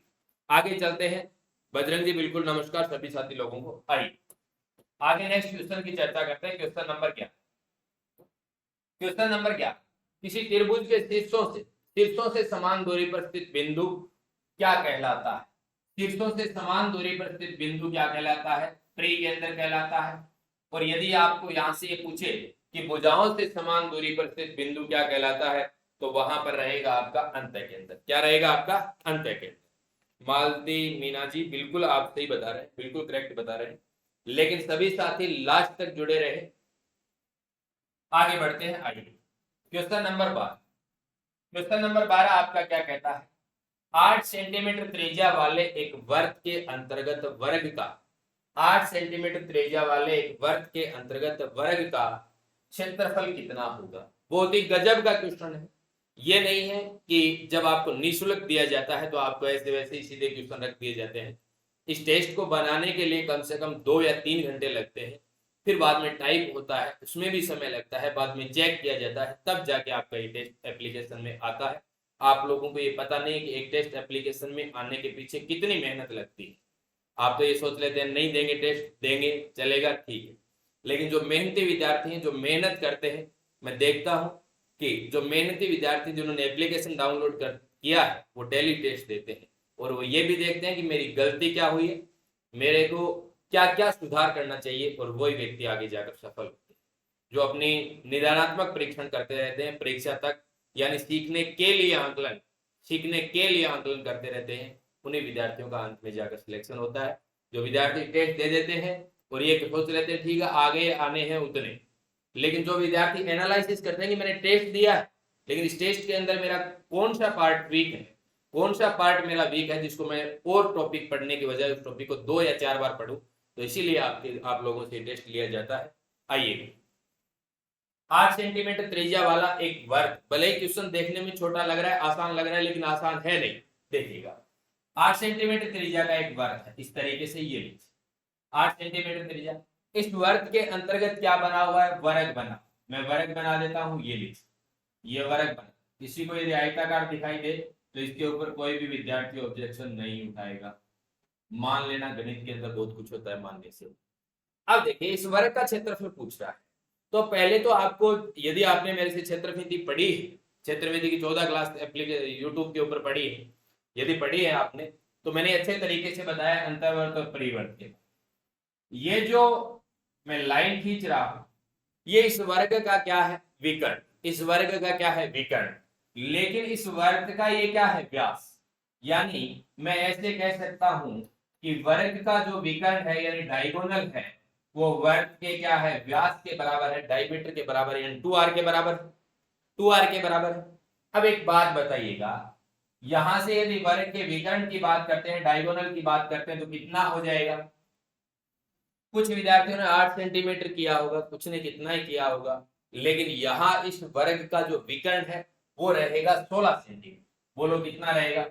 [SPEAKER 1] आगे चलते हैं, बजरंग जी बिल्कुल नमस्कार सभी साथी लोगों को। आइए आगे नेक्स्ट क्वेश्चन की चर्चा करते हैं। क्वेश्चन नंबर क्या, क्वेश्चन नंबर क्या, किसी त्रिभुज के शीर्षों से समान दूरी पर स्थित बिंदु क्या कहलाता है, शीर्षों से समान दूरी पर स्थित बिंदु क्या कहलाता है त्रिकेंद्र कहलाता है। और यदि आपको यहां से ये पूछे कि भुजाओं से समान दूरी पर स्थित बिंदु क्या कहलाता है, तो वहां पर रहेगा आपका अंतःकेंद्र। क्या रहेगा आपका अंतःकेंद्र। मालती मीना जी बिल्कुल आप सही बता रहे हैं, बिल्कुल करेक्ट बता रहे हैं, लेकिन सभी साथी लास्ट तक जुड़े रहे। आगे बढ़ते हैं, आगे क्वेश्चन नंबर 12। क्वेश्चन नंबर 12 आपका क्या कहता है, 8 सेंटीमीटर त्रिज्या वाले एक वर्ग के अंतर्गत वर्ग का, 8 सेंटीमीटर त्रिज्या वाले एक वर्ग के अंतर्गत वर्ग का क्षेत्रफल कितना होगा। बहुत ही गजब का क्वेश्चन है। ये नहीं है कि जब आपको निःशुल्क दिया जाता है तो आपको ऐसे वैसे ही सीधे क्वेश्चन रख दिए जाते हैं। इस टेस्ट को बनाने के लिए कम से कम 2 या 3 घंटे लगते हैं, फिर बाद में टाइप होता है उसमें भी समय लगता है, बाद में चेक किया जाता है, तब जाके आपका ये टेस्ट एप्लीकेशन में आता है। आप लोगों को ये पता नहीं कि एक टेस्ट एप्लीकेशन में आने के पीछे कितनी मेहनत लगती है। आप तो ये सोच लेते हैं नहीं देंगे टेस्ट, देंगे चलेगा ठीक है, लेकिन जो मेहनती विद्यार्थी हैं जो मेहनत करते हैं, मैं देखता हूं कि जो मेहनती विद्यार्थी जिन्होंने एप्लीकेशन डाउनलोड कर किया है वो डेली टेस्ट देते हैं, और वो ये भी देखते हैं कि मेरी गलती क्या हुई है, मेरे को क्या क्या सुधार करना चाहिए, और वही व्यक्ति आगे जाकर सफल होते हैं। जो अपनी निदानात्मक परीक्षण करते रहते हैं परीक्षा तक, यानी सीखने के लिए आंकलन, सीखने के लिए आंकलन करते रहते हैं, उन्हीं विद्यार्थियों का अंत में जाकर सिलेक्शन होता है। जो विद्यार्थी टेस्ट दे देते हैं और ये सोच लेते हैं ठीक है आगे आने हैं उतने, लेकिन जो विद्यार्थी एनालिसिस करते हैं कि मैंने टेस्ट दिया है लेकिन इस टेस्ट के अंदर मेरा कौन सा पार्ट वीक है, कौन सा पार्ट मेरा वीक है जिसको मैं और टॉपिक पढ़ने की बजाय उस टॉपिक को 2 या 4 बार पढ़ूं, तो इसीलिए आप लोगों से टेस्ट लिया जाता है। आइए 8 सेंटीमीटर त्रिज्या वाला एक वर्ग, भले ही क्वेश्चन देखने में छोटा लग रहा है, आसान लग रहा है, लेकिन आसान है नहीं। देखिएगा 8 सेंटीमीटर त्रिज्या का एक वर्ग है, इस तरीके से ये लीजिए 8 सेंटीमीटर त्रिज्या, इस वर्ग के अंतर्गत क्या बना हुआ है वर्ग बना, मैं वर्ग बना देता हूं, ये लीजिए ये वर्ग बना। किसी को यदि आयताकार दिखाई दे तो इसके ऊपर कोई भी विद्यार्थी ऑब्जेक्शन नहीं उठाएगा, मान लेना गणित के अंदर बहुत कुछ होता है मानने से। अब देखिए इस वर्ग का क्षेत्रफल पूछ रहा है, तो पहले तो आपको, यदि आपने मेरे से क्षेत्रफल पढ़ी है, क्षेत्रफल की 14 क्लास यूट्यूब के ऊपर पढ़ी है, यदि पढ़ी है आपने, तो मैंने अच्छे तरीके से बताया अंतर्वर्त और परिवर्त के। ये जो मैं लाइन खींच रहा हूं ये इस वर्ग का क्या है विकर्ण, इस वर्ग का क्या है विकर्ण, लेकिन इस वर्ग का ये क्या है व्यास। यानी मैं ऐसे कह सकता हूं कि वर्ग का जो विकर्ण है यानी डायगोनल है वो वर्ग के क्या है व्यास के बराबर है, डायमीटर के बराबर है, यानी 2r के बराबर, 2r के बराबर है। अब एक बात बताइएगा, यहां से यदि वर्ग के विकर्ण की बात करते हैं, डायगोनल की बात करते हैं, तो कितना हो जाएगा। कुछ विद्यार्थियों ने 8 सेंटीमीटर किया होगा, कुछ ने कितना ही किया होगा, लेकिन यहां इस वर्ग का जो विकर्ण है वो रहेगा 16 सेंटीमीटर। बोलो कितना रहेगा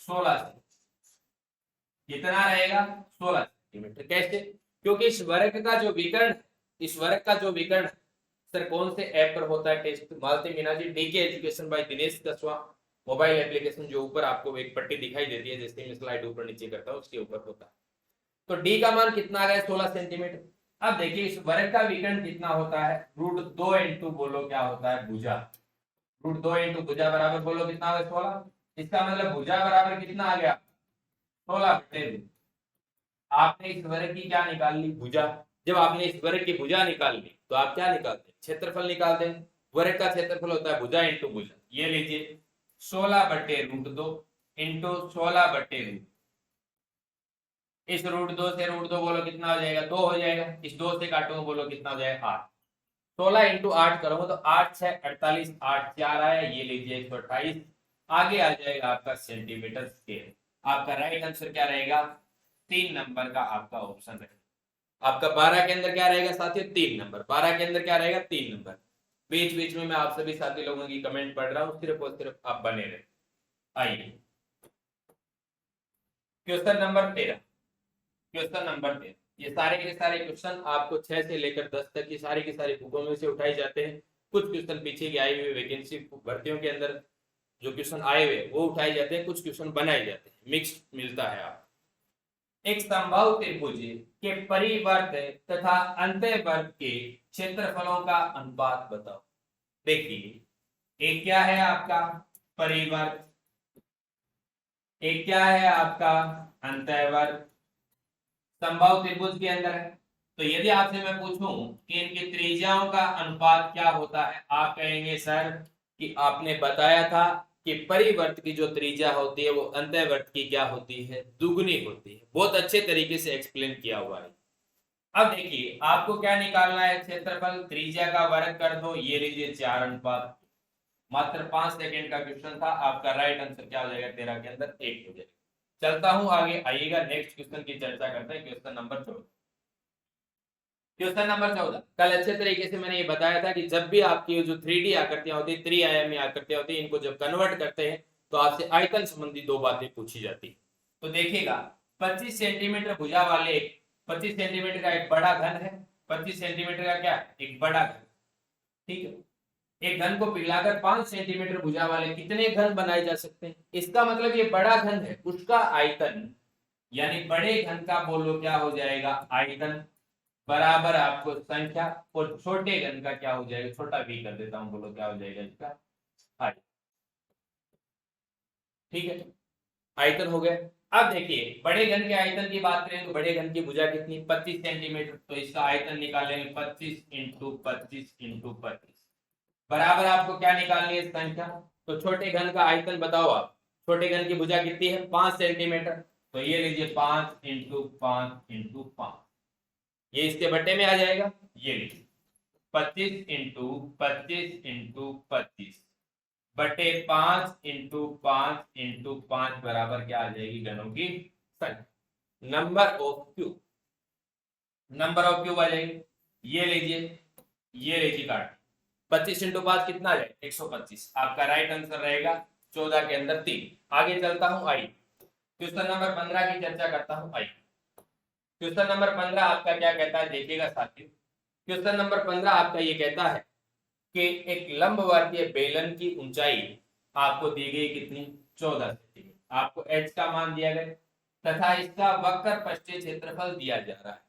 [SPEAKER 1] 16 कितना रहेगा 16 सेंटीमीटर। कैसे? क्योंकि इस वर्ग का जो विकर्ण, इस वर्ग का जो विकर्ण सर कौन से ऐप पर होता है test? Malti Meena ji, DK education by Dinesh Kaswa mobile application, जो ऊपर आपको एक पट्टी दिखाई देती है, जैसे मैं स्लाइड ऊपर नीचे करता हूँ उसके ऊपर होता है। तो डी का मान कितना आ गया 16 सेंटीमीटर। अब देखिए इस वर्ग का विकर्ण कितना होता है, √2 इंटू बोलो क्या होता है भुजा, √2 इंटू भुजा बराबर बोलो कितना आ गया 16। इसका मतलब भुजा बराबर कितना आ गया 16/2। आपने इस वर्ग की क्या निकाल ली भुजा। जब आपने इस वर्ग की भुजा निकाल ली तो आप क्या निकालते हैं, क्षेत्रफल निकालते हैं। वर्ग का क्षेत्रफल होता है भुजा इंटू भुजा। ये लीजिए 16/√2 इंटू 16/√। इस √2 से √2 बोलो कितना हो जाएगा 2 हो जाएगा। इस 2 से काटूंगा बोलो कितना हो जाएगा 8। 16 इंटू 8 करूंगा तो 8 6 48, 8 4 आया, ये लीजिए 128। आगे आ जाएगा आपका सेंटीमीटर स्क्वायर। आपका राइट आंसर क्या रहेगा 3 नंबर का आपका ऑप्शन रहेगा। आपका 12 के अंदर क्या रहेगा साथियों 3 नंबर। 12 के अंदर क्या रहेगा 3 नंबर। बीच बीच में मैं आप सभी साथी लोगों की कमेंट पढ़ रहा हूं, सिर्फ और सिर्फ आप बने रहे। आइए क्वेश्चन नंबर 13। क्वेश्चन नंबर 13, ये सारे के सारे क्वेश्चन आपको 6 से लेकर 10 तक की सारी बुकों में से उठाए जाते हैं। कुछ क्वेश्चन पीछे के आए हुए वैकेंसी भर्तियों के अंदर जो क्वेश्चन आए हुए वो उठाए जाते हैं, कुछ क्वेश्चन बनाए जाते हैं, मिक्स मिलता है। आप एक समबाहु त्रिभुज के परिवर्त तथा अंतःवर्त के क्षेत्रफलों का अनुपात बताओ। देखिए एक क्या है आपका परिवर्त, एक क्या है आपका अंतःवर्त, समबाहु त्रिभुज के अंदर है। तो यदि आपसे मैं पूछूं कि इनकी त्रिज्याओं का अनुपात क्या होता है, आप कहेंगे सर कि आपने बताया था कि परिवर्त की जो त्रिज्या होती है वो अंतःवर्त की क्या होती है दुगुनी होती है। बहुत अच्छे तरीके से एक्सप्लेन किया हुआ है। अब देखिए आपको क्या निकालना है, क्षेत्रफल त्रिज्या का वर्ग कर दो, ये लीजिए 4:5। मात्र 5 सेकेंड का क्वेश्चन था। आपका राइट आंसर क्या हो जाएगा 13 के अंदर 1 हो जाएगा। चलता हूं आगे, आइएगा नेक्स्ट क्वेश्चन की चर्चा करते हैं। Question number 14। क्वेश्चन नंबर 14 कल अच्छे तरीके से मैंने ये बताया था कि जब भी आपकी जो 3D आकृतियां होती है, त्रिआयामी आकृतियां होती है, इनको जब कन्वर्ट करते हैं तो आपसे आयतन संबंधी 2 बातें पूछी जाती है। तो देखिएगा 25 सेंटीमीटर भुजा वाले 25 सेंटीमीटर का एक बड़ा घन है, 25 सेंटीमीटर का क्या एक बड़ा घन, ठीक है। एक घन को पिघलाकर 5 सेंटीमीटर भुजा वाले कितने घन बनाए जा सकते हैं? इसका मतलब ये बड़ा घन है, उसका आयतन यानी बड़े घन का बोलो क्या हो जाएगा आयतन बराबर आपको संख्या, और छोटे घन का क्या हो जाएगा, छोटा v कर देता हूं, बोलो क्या हो जाएगा इसका आयतन। ठीक है आयतन हो गया। अब देखिए बड़े घन के आयतन की बात करें तो बड़े घन की भुजा कितनी 25 सेंटीमीटर, तो इसका आयतन निकालेंगे 25 इंटू 25 इंटू 25 बराबर आपको क्या निकालनी है संख्या। तो छोटे घन का आयतन बताओ आप, छोटे घन की भुजा कितनी है 5 सेंटीमीटर, तो ये लीजिए 5 इंटू 5 इंटू 5, ये इसके बट्टे में आ जाएगा। ये लीजिए 25 इंटू 25 इंटू 25 बटे 5 इंटू 5 इंटू 5 बराबर क्या आ जाएगी घनों की संख्या, number of cube, number of cube आ जाएगी। ये लीजिए काट 25 इंटू 5 कितना है 125। आपका राइट आंसर रहेगा 14 के अंदर 3। आगे चलता हूं, आई क्वेश्चन नंबर 15 की चर्चा करता हूं। आई क्वेश्चन नंबर 15 आपका क्या कहता है देखिएगा साथियों। क्वेश्चन नंबर 15 आपका ये कहता है कि एक लंबवर्तीय बेलन की ऊंचाई आपको दी गई कितनी 14 सेंटीमीटर, आपको h का मान दिया गया तथा इसका वक्र पृष्ठीय क्षेत्रफल दिया जा रहा है,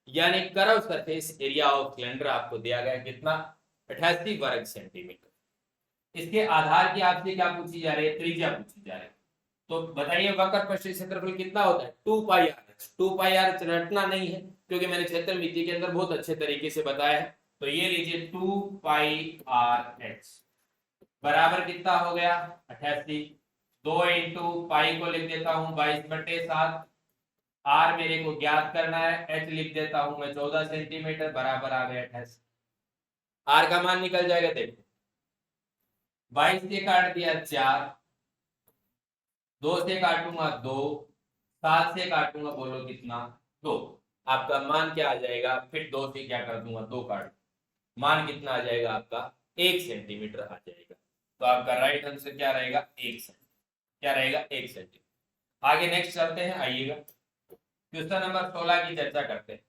[SPEAKER 1] यानी curve surface area of cylinder आपको दिया गया कितना 88 वर्ग सेंटीमीटर। इसके आधार की आपसे क्या पूछी जा रही है त्रिज्या पूछी जा रही है। तो बताइए वक्र पृष्ठीय क्षेत्रफल कितना होता है 2 पाई आर। 2 पाई आर रटना नहीं है क्योंकि मैंने क्षेत्र मिति के अंदर बहुत अच्छे तरीके से बताया है। तो ये लीजिए 2 पाई आर एच बराबर कितना हो गया 88। 2 इंटू पाई को लिख देता हूं 22/7, आर मेरे को ज्ञात करना है, एच लिख देता हूं मैं 14 सेंटीमीटर बराबर आ गया 88। आर का मान निकल जाएगा देखो 22 से काट दिया 4, 2 से काटूंगा 2, 7 से काटूंगा बोलो कितना 2। आपका मान क्या आ जाएगा, फिर 2 से क्या कर दूंगा 2 काट, मान कितना आ जाएगा आपका 1 सेंटीमीटर आ जाएगा। तो आपका राइट आंसर क्या रहेगा 1 सेंटीमीटर, क्या रहेगा 1 सेंटीमीटर। आगे नेक्स्ट चलते हैं, आइएगा क्वेश्चन नंबर 16 की चर्चा करते हैं।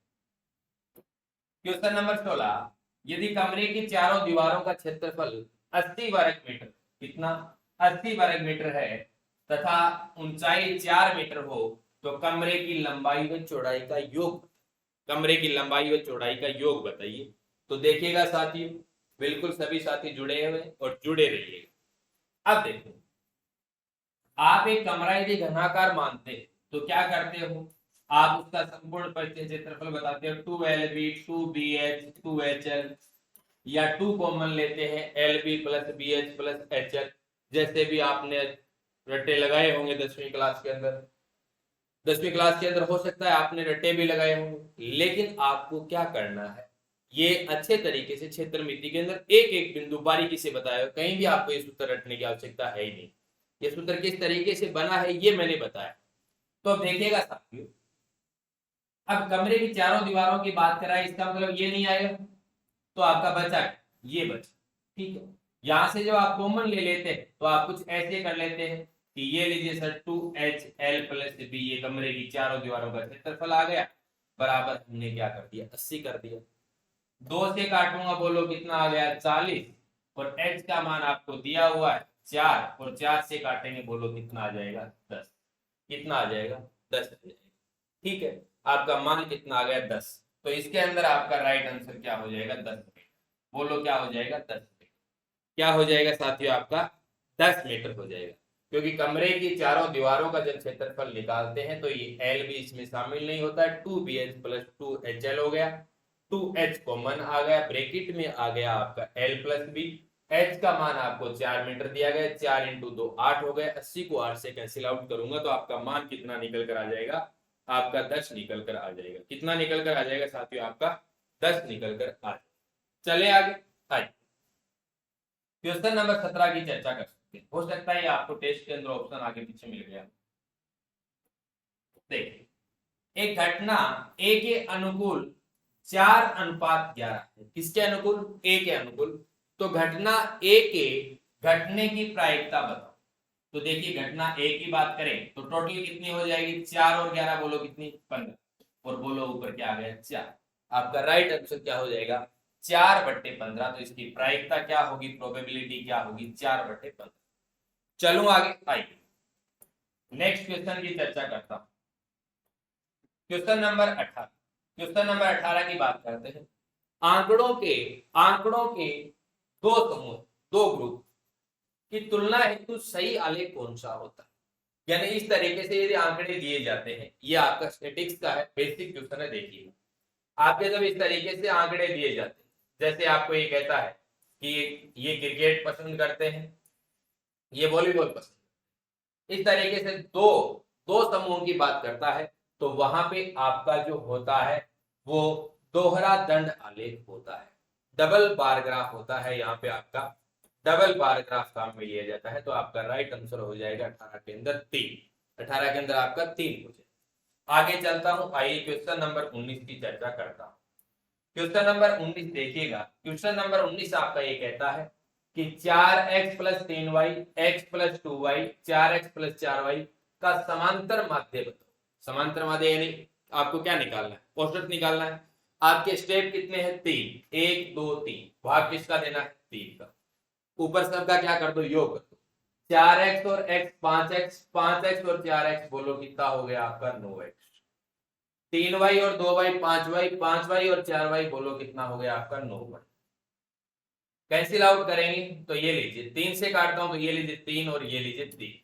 [SPEAKER 1] क्वेश्चन नंबर 16, यदि कमरे की चारों दीवारों का क्षेत्रफल 80 वर्ग मीटर, कितना 80 वर्ग मीटर है तथा ऊंचाई 4 मीटर हो, तो कमरे की लंबाई व चौड़ाई का योग, कमरे की लंबाई व चौड़ाई का योग बताइए। तो देखिएगा साथियों, बिल्कुल सभी साथी जुड़े हुए और जुड़े रहिएगा। अब देखो, आप एक कमरा यदि घनाकार मानते तो क्या करते हो, आप उसका संपूर्ण परिचय क्षेत्रफल बताते हो 2LB 2BH 2HL, या 2 कॉमन लेते हैं LB plus BH plus HL, जैसे भी आपने रट्टे लगाए होंगे 10वीं क्लास के अंदर। 10वीं क्लास के अंदर हो सकता है आपने रट्टे भी लगाए होंगे, लेकिन आपको क्या करना है, ये अच्छे तरीके से क्षेत्र मिति के अंदर एक एक बिंदु बारीकी से बताया, कहीं भी आपको ये सूत्र रटने की आवश्यकता है ही नहीं। ये सूत्र किस तरीके से बना है ये मैंने बताया। तो अब देखिएगा साथियों, अब कमरे की चारों दीवारों की बात कराए, इसका मतलब ये नहीं आएगा, तो आपका बचा ये बचा, ठीक है। यहां से जब आप कॉमन ले लेते हैं तो आप कुछ ऐसे कर लेते हैं कि ये लीजिए सर 2HL प्लस बी, ये कमरे की चारों दीवारों का क्षेत्रफल आ गया, बराबर हमने क्या कर दिया 80 कर दिया। 2 से काटूंगा, बोलो कितना आ गया 40, और h का मान आपको दिया हुआ है 4, और 4 से काटेंगे, बोलो कितना आ जाएगा 10, कितना आ जाएगा 10 आ जाएगा, ठीक है। आपका मान कितना आ गया 10, तो इसके अंदर आपका राइट आंसर क्या हो जाएगा 10 मीटर, बोलो क्या हो जाएगा 10 मीटर, क्या हो जाएगा साथियों आपका 10 मीटर हो जाएगा। क्योंकि कमरे की चारों दीवारों का जब क्षेत्रफल निकालते हैं तो ये एल भी इसमें शामिल नहीं होता है, 2BH प्लस 2HL हो गया, 2H कॉमन आ गया, ब्रैकेट में आ गया आपका L प्लस बी, H का मान आपको 4 मीटर दिया गया, 4 इंटू 2 8 हो गया, 80 को 8 से कैंसिल आउट करूंगा तो आपका मान कितना निकल कर आ जाएगा, आपका 10 निकल कर आ जाएगा। कितना निकल कर आ जाएगा साथियों, आपका 10 निकल कर आ जाएगा। चले आगे, आइए क्वेश्चन नंबर 17 की चर्चा कर सकते हैं। हो सकता है आपको टेस्ट के अंदर ऑप्शन आगे पीछे मिल गया। देखिए, एक घटना ए के अनुकूल 4:11 है, किसके अनुकूल, ए के अनुकूल, तो घटना ए के घटने की प्रायिकता बताओ। तो देखिए, घटना ए की बात करें तो टोटल कितनी हो जाएगी 4 और 11, बोलो कितनी 15, और बोलो ऊपर क्या आ गया 4। आपका राइट आंसर क्या हो जाएगा 4/15, तो इसकी प्रायिकता क्या होगी, प्रोबेबिलिटी क्या होगी 4/15। चलो आगे, आइए नेक्स्ट क्वेश्चन की चर्चा करता हूं। क्वेश्चन नंबर 18, क्वेश्चन नंबर 18 की बात करते हैं। आंकड़ों के दो समूह, दो ग्रुप की तुलना हेतु सही आलेख कौन सा होता है। यानी इस तरीके से यदि आंकड़े दिए जाते हैं, ये आपका स्टैटिस्टिक्स का है, बेसिक क्वेश्चन है। देखिए, आपके जब इस तरीके से आंकड़े दिए जाते हैं, जैसे आपको ये कहता है कि ये क्रिकेट पसंद करते हैं, ये वॉलीबॉल पसंद, इस तरीके से दो दो समूहों की बात करता है, तो वहां पे आपका जो होता है वो दोहरा दंड आलेख होता है, डबल बार ग्राफ होता है। यहाँ पे आपका डबल बार ग्राफ काम में लिया जाता है, तो आपका राइट आंसर हो जाएगा 18 के अंदर 3, 18 के अंदर आपका 3 हो जाएगा। आगे चलता हूं, आइए क्वेश्चन नंबर 19 की चर्चा करता हूं। क्वेश्चन नंबर 19 देखिएगा, क्वेश्चन नंबर 19 आपका ये कहता है कि 4x plus 3y x plus 2y 4x plus 4y का समांतर माध्य बताओ। समांतर माध्य यानी आपको क्या निकालना है, औसत निकालना है। आपके स्टेप कितने हैं 3, 1 2 3, भाग किसका देना है 3 का, ऊपर सबका क्या कर दो योग कर दो, 4x और x 5x, 5x और 4x बोलो कितना हो गया आपका 9x, 3y और 2y 5y, 5y और 4y बोलो कितना हो गया आपका 9y। कैंसिल आउट करेंगे तो ये लीजिए 3 से काटता हूं तो ये लीजिए 3 और ये लीजिए 3,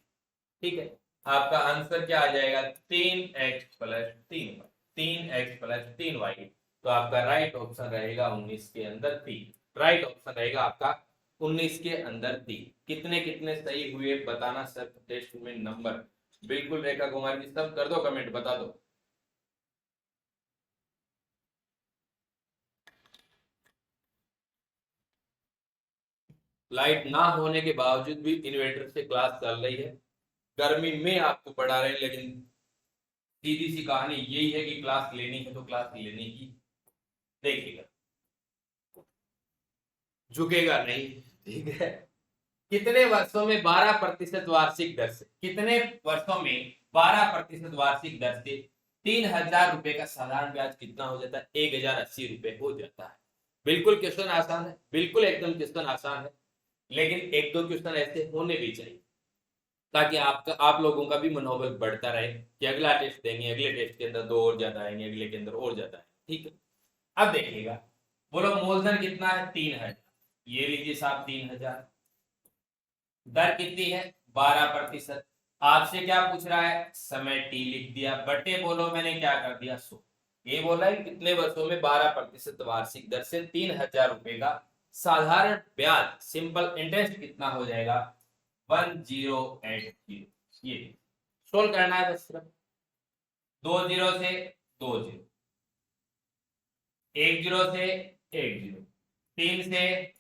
[SPEAKER 1] ठीक है। आपका आंसर क्या आ जाएगा 3x plus 3y, 3x plus 3y। तो आपका राइट ऑप्शन रहेगा 19 के अंदर 3, राइट ऑप्शन रहेगा आपका 19 के अंदर 3। कितने कितने सही हुए बताना सर, टेस्ट में नंबर बिल्कुल रेखा कुमार जी सब कर दो, कमेंट बता दो। लाइट ना होने के बावजूद भी इन्वर्टर से क्लास चल रही है, गर्मी में आपको पढ़ा रहे हैं, लेकिन सीधी सी कहानी यही है कि क्लास लेनी है तो क्लास लेने की, देखिएगा झुकेगा नहीं, ठीक है। कितने वर्षों में 12% वार्षिक दर से, कितने वर्षों में 12% वार्षिक दर से 3,000 रुपए का साधारण ब्याज कितना हो जाता है? 1,080 रुपए हो जाता है। बिल्कुल क्वेश्चन आसान है, बिल्कुल एकदम क्वेश्चन आसान है, लेकिन एक दो क्वेश्चन ऐसे होने भी चाहिए ताकि आपका आप लोगों का भी मनोबल बढ़ता रहे कि अगला टेस्ट देंगे, अगले टेस्ट के अंदर 2 और ज्यादा आएंगे, अगले के अंदर और ज्यादा आएंगे। ठीक है, अब देखिएगा, बोलो मूलधन कितना है? 3,000। ये लीजिए साहब 3,000। दर कितनी है? 12%। आपसे क्या पूछ रहा है? समय टी लिख दिया, बटे बोलो मैंने क्या कर दिया? 100। ये बोला है कितने वर्षों में 12% वार्षिक दर से 3,000 रुपए का साधारण ब्याज, सिंपल इंटरेस्ट कितना हो जाएगा? 1080। ये सोल्व करना है बस सिर्फ। 2 जीरो से 2 जीरो, 1 जीरो से 1 जीरो, 3 से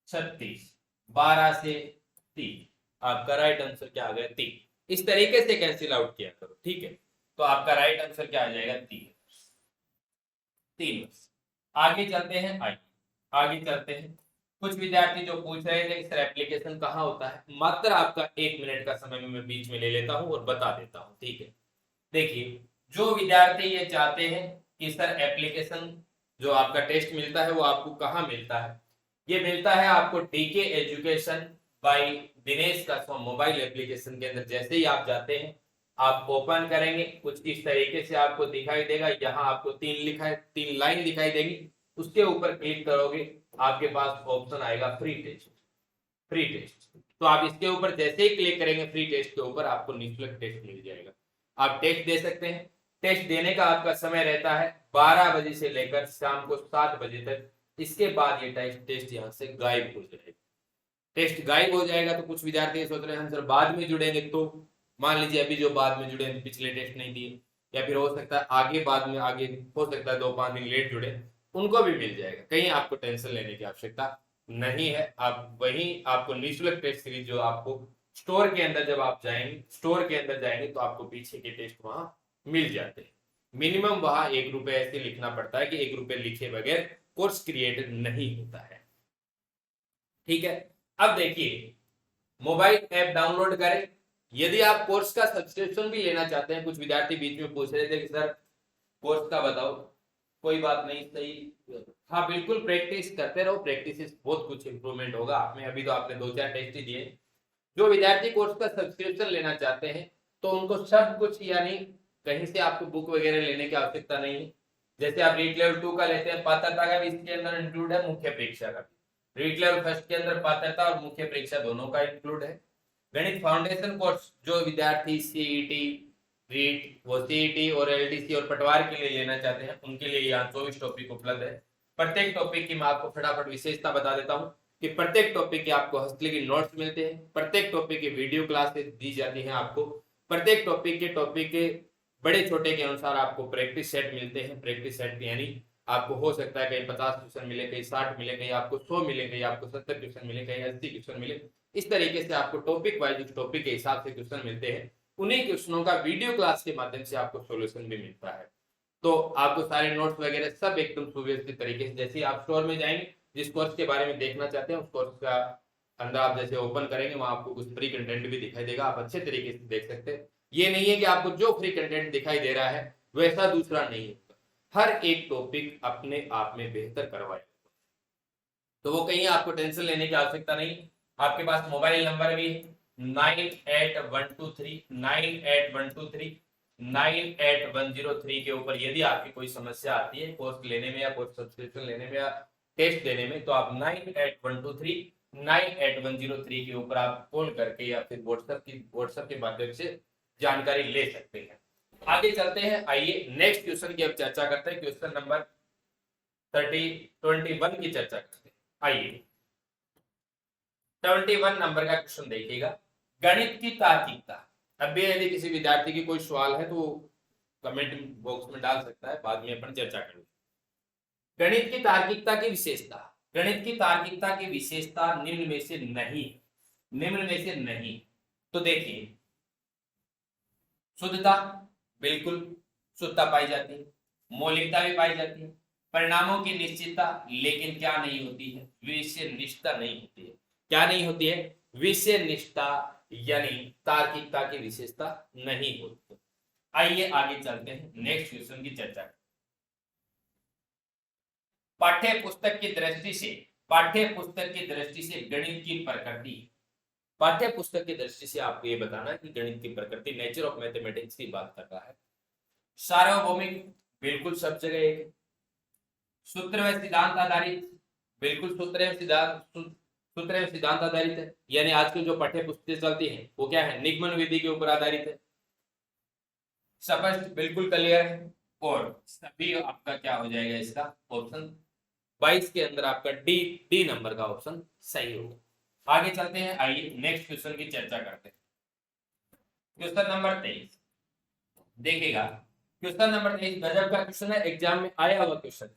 [SPEAKER 1] 36, 12 से 3। आपका राइट आंसर क्या आ गया? 3। इस तरीके से कैंसिल आउट किया करो, ठीक है? तो आपका राइट आंसर क्या आ जाएगा? 3 वर्ष। आगे चलते हैं, आगे चलते हैं। कुछ विद्यार्थी जो पूछ रहे थे सर एप्लीकेशन कहाँ होता है, मात्र आपका 1 मिनट का समय मैं बीच में ले लेता हूँ और बता देता हूँ, ठीक है? देखिए, जो विद्यार्थी ये चाहते हैं कि सर एप्लीकेशन जो आपका टेस्ट मिलता है वो आपको कहाँ मिलता है, ये मिलता है आपको डीके एजुकेशन बाय दिनेश का मोबाइल एप्लीकेशन के अंदर। जैसे ही आप जाते हैं, आप ओपन करेंगे, कुछ इस तरीके से आपको दिखाई देगा। यहाँ आपको 3 लिखा है, 3 लाइन दिखाई देगी, उसके ऊपर क्लिक करोगे, आपके पास ऑप्शन आएगा फ्री टेस्ट। फ्री टेस्ट, तो आप इसके ऊपर जैसे ही क्लिक करेंगे, फ्री टेस्ट के ऊपर आपको निःशुल्क टेस्ट मिल जाएगा। आप टेस्ट दे सकते हैं। टेस्ट देने का आपका समय रहता है 12 बजे से लेकर शाम को 7 बजे तक। इसके बाद ये टेस्ट यहाँ से गायब हो जाएगा। टेस्ट गायब हो जाएगा तो कुछ विद्यार्थी सोच रहे हैं सर बाद में जुड़ेंगे, तो मान लीजिए अभी जो बाद में जुड़े पिछले टेस्ट नहीं दिए, या फिर हो सकता है आगे बाद में, आगे हो सकता है 2-5 दिन लेट जुड़े, उनको भी मिल जाएगा। कहीं आपको टेंशन लेने की आवश्यकता नहीं है। आप वही आपको निःशुल्क टेस्ट सीरीज जो आपको स्टोर के अंदर, जब आप जाएंगे स्टोर के अंदर जाएंगे तो आपको पीछे के टेस्ट वहां मिल जाते हैं। मिनिमम वहां 1 रुपए ऐसे लिखना पड़ता है कि 1 रुपए लिखे बगैर कोर्स क्रिएट नहीं होता है, ठीक है? अब देखिए, मोबाइल ऐप डाउनलोड करें। यदि आप कोर्स का सब्सक्रिप्शन भी लेना चाहते हैं, कुछ विद्यार्थी बीच में पूछ रहे थे कि सर कोर्स का बताओ, कोई बात नहीं, सही, हाँ बिल्कुल प्रैक्टिस करते रहो, प्रैक्टिस से बहुत कुछ इंप्रूवमेंट होगा आप में। अभी तो आपने 2-4 टेस्ट ही दिए। जो विद्यार्थी कोर्स का सब्सक्रिप्शन लेना चाहते हैं तो उनको सब कुछ, यानी कहीं से आपको बुक वगैरह लेने की आवश्यकता नहीं है। जैसे आप रीट लेवल 2 का लेते हैं, पात्रता का भी इसके अंदर इंक्लूड है, मुख्य परीक्षा का। रीट लेवल फर्स्ट के अंदर पात्रता और मुख्य परीक्षा दोनों का इंक्लूड है। गणित फाउंडेशन कोर्स जो विद्यार्थी सीईटी, रीट, वो सीईटी और एलडीसी और पटवार के लिए लेना चाहते हैं, उनके लिए यहाँ 24 टॉपिक उपलब्ध है। प्रत्येक टॉपिक की मैं आपको फटाफट विशेषता बता देता हूँ कि प्रत्येक टॉपिक के आपको हस्तलिखित नोट्स मिलते हैं, प्रत्येक टॉपिक की वीडियो क्लासेस दी जाती हैं आपको, प्रत्येक टॉपिक के बड़े छोटे के अनुसार आपको प्रैक्टिस सेट मिलते हैं। प्रैक्टिस सेट यानी आपको हो सकता है कहीं 50 क्वेश्चन मिले, कहीं 60 मिले, कहीं आपको 100 मिले, कहीं आपको 70 क्वेश्चन मिले, कहीं 80 क्वेश्चन मिले। इस तरीके से आपको टॉपिक वाइज टॉपिक के हिसाब से क्वेश्चन मिलते हैं। उन्हीं क्वेश्चनों का वीडियो क्लास के माध्यम से आपको सॉल्यूशन भी मिलता है। तो आपको सारे नोट्स वगैरह सब एकदम सुव्यवस्थित तरीके से, जैसे आप स्टोर में जाएंगे, जिस कोर्स के बारे में देखना चाहते हैं उस कोर्स का अंदर आप जैसे ओपन करेंगे, वहां आपको कुछ फ्री कंटेंट भी दिखाई देगा, आप अच्छे तरीके से देख सकते हैं। ये नहीं है कि आपको जो फ्री कंटेंट दिखाई दे रहा है वैसा दूसरा नहीं होगा। हर एक टॉपिक अपने आप में बेहतर करवाएगा, तो वो कहीं आपको टेंशन लेने की आवश्यकता नहीं। आपके पास मोबाइल नंबर भी 9812398123 के ऊपर यदि आपकी कोई समस्या आती है कोर्स लेने में या कोर्स सब्सक्रिप्शन लेने में या टेस्ट देने में, तो आप 9812398103 के ऊपर आप कॉल करके या फिर व्हाट्सएप के माध्यम से जानकारी ले सकते हैं। आगे चलते हैं, आइए नेक्स्ट क्वेश्चन की अब चर्चा करते हैं। क्वेश्चन नंबर 21 की चर्चा करते हैं। आइए 71 नंबर का क्वेश्चन देखिएगा, गणित की तार्किकता। अब भी यदि किसी विद्यार्थी की कोई सवाल है तो कमेंट बॉक्स में डाल सकता है, बाद में अपन चर्चा करेंगे। गणित की तार्किकता की विशेषता। गणित की तार्किकता की विशेषता निम्न में से नहीं, निम्न में से नहीं। तो देखिए, शुद्धता, बिल्कुल शुद्धता पाई जाती है, मौलिकता भी पाई जाती है, परिणामों की निश्चितता, लेकिन क्या नहीं होती है, विषय निष्ठता नहीं होती है। क्या नहीं होती है? विषय निष्ठा यानी तार्किकता की विशेषता नहीं होती। आइए आगे चलते हैं, नेक्स्ट क्वेश्चन की चर्चा। पाठ्य पुस्तक की दृष्टि से, पाठ्य पुस्तक की दृष्टि से गणित की प्रकृति, पाठ्य पुस्तक की दृष्टि से आपको ये बताना कि गणित की प्रकृति, नेचर ऑफ मैथमेटिक्स की बात कर रहा है। सार्वभौमिक, बिल्कुल सब जगह एक है। सूत्र व सिद्धांत आधारित, बिल्कुल सूत्र एवं सिद्धांत आधारित है, यानी आजकल जो पाठ्य पुस्तकें चलती हैं वो क्या है? निगमन विधि के ऊपर आधारित है। स्पष्ट, बिल्कुल क्लियर है। और सभी आपका क्या हो जाएगा? इसका ऑप्शन 22 के अंदर आपका डी नंबर का ऑप्शन सही होगा। आगे चलते हैं, आइए नेक्स्ट क्वेश्चन की चर्चा करते हैं। क्वेश्चन नंबर 23 देखिएगा। क्वेश्चन नंबर 23 गजब का क्वेश्चन है, एग्जाम में आया हुआ क्वेश्चन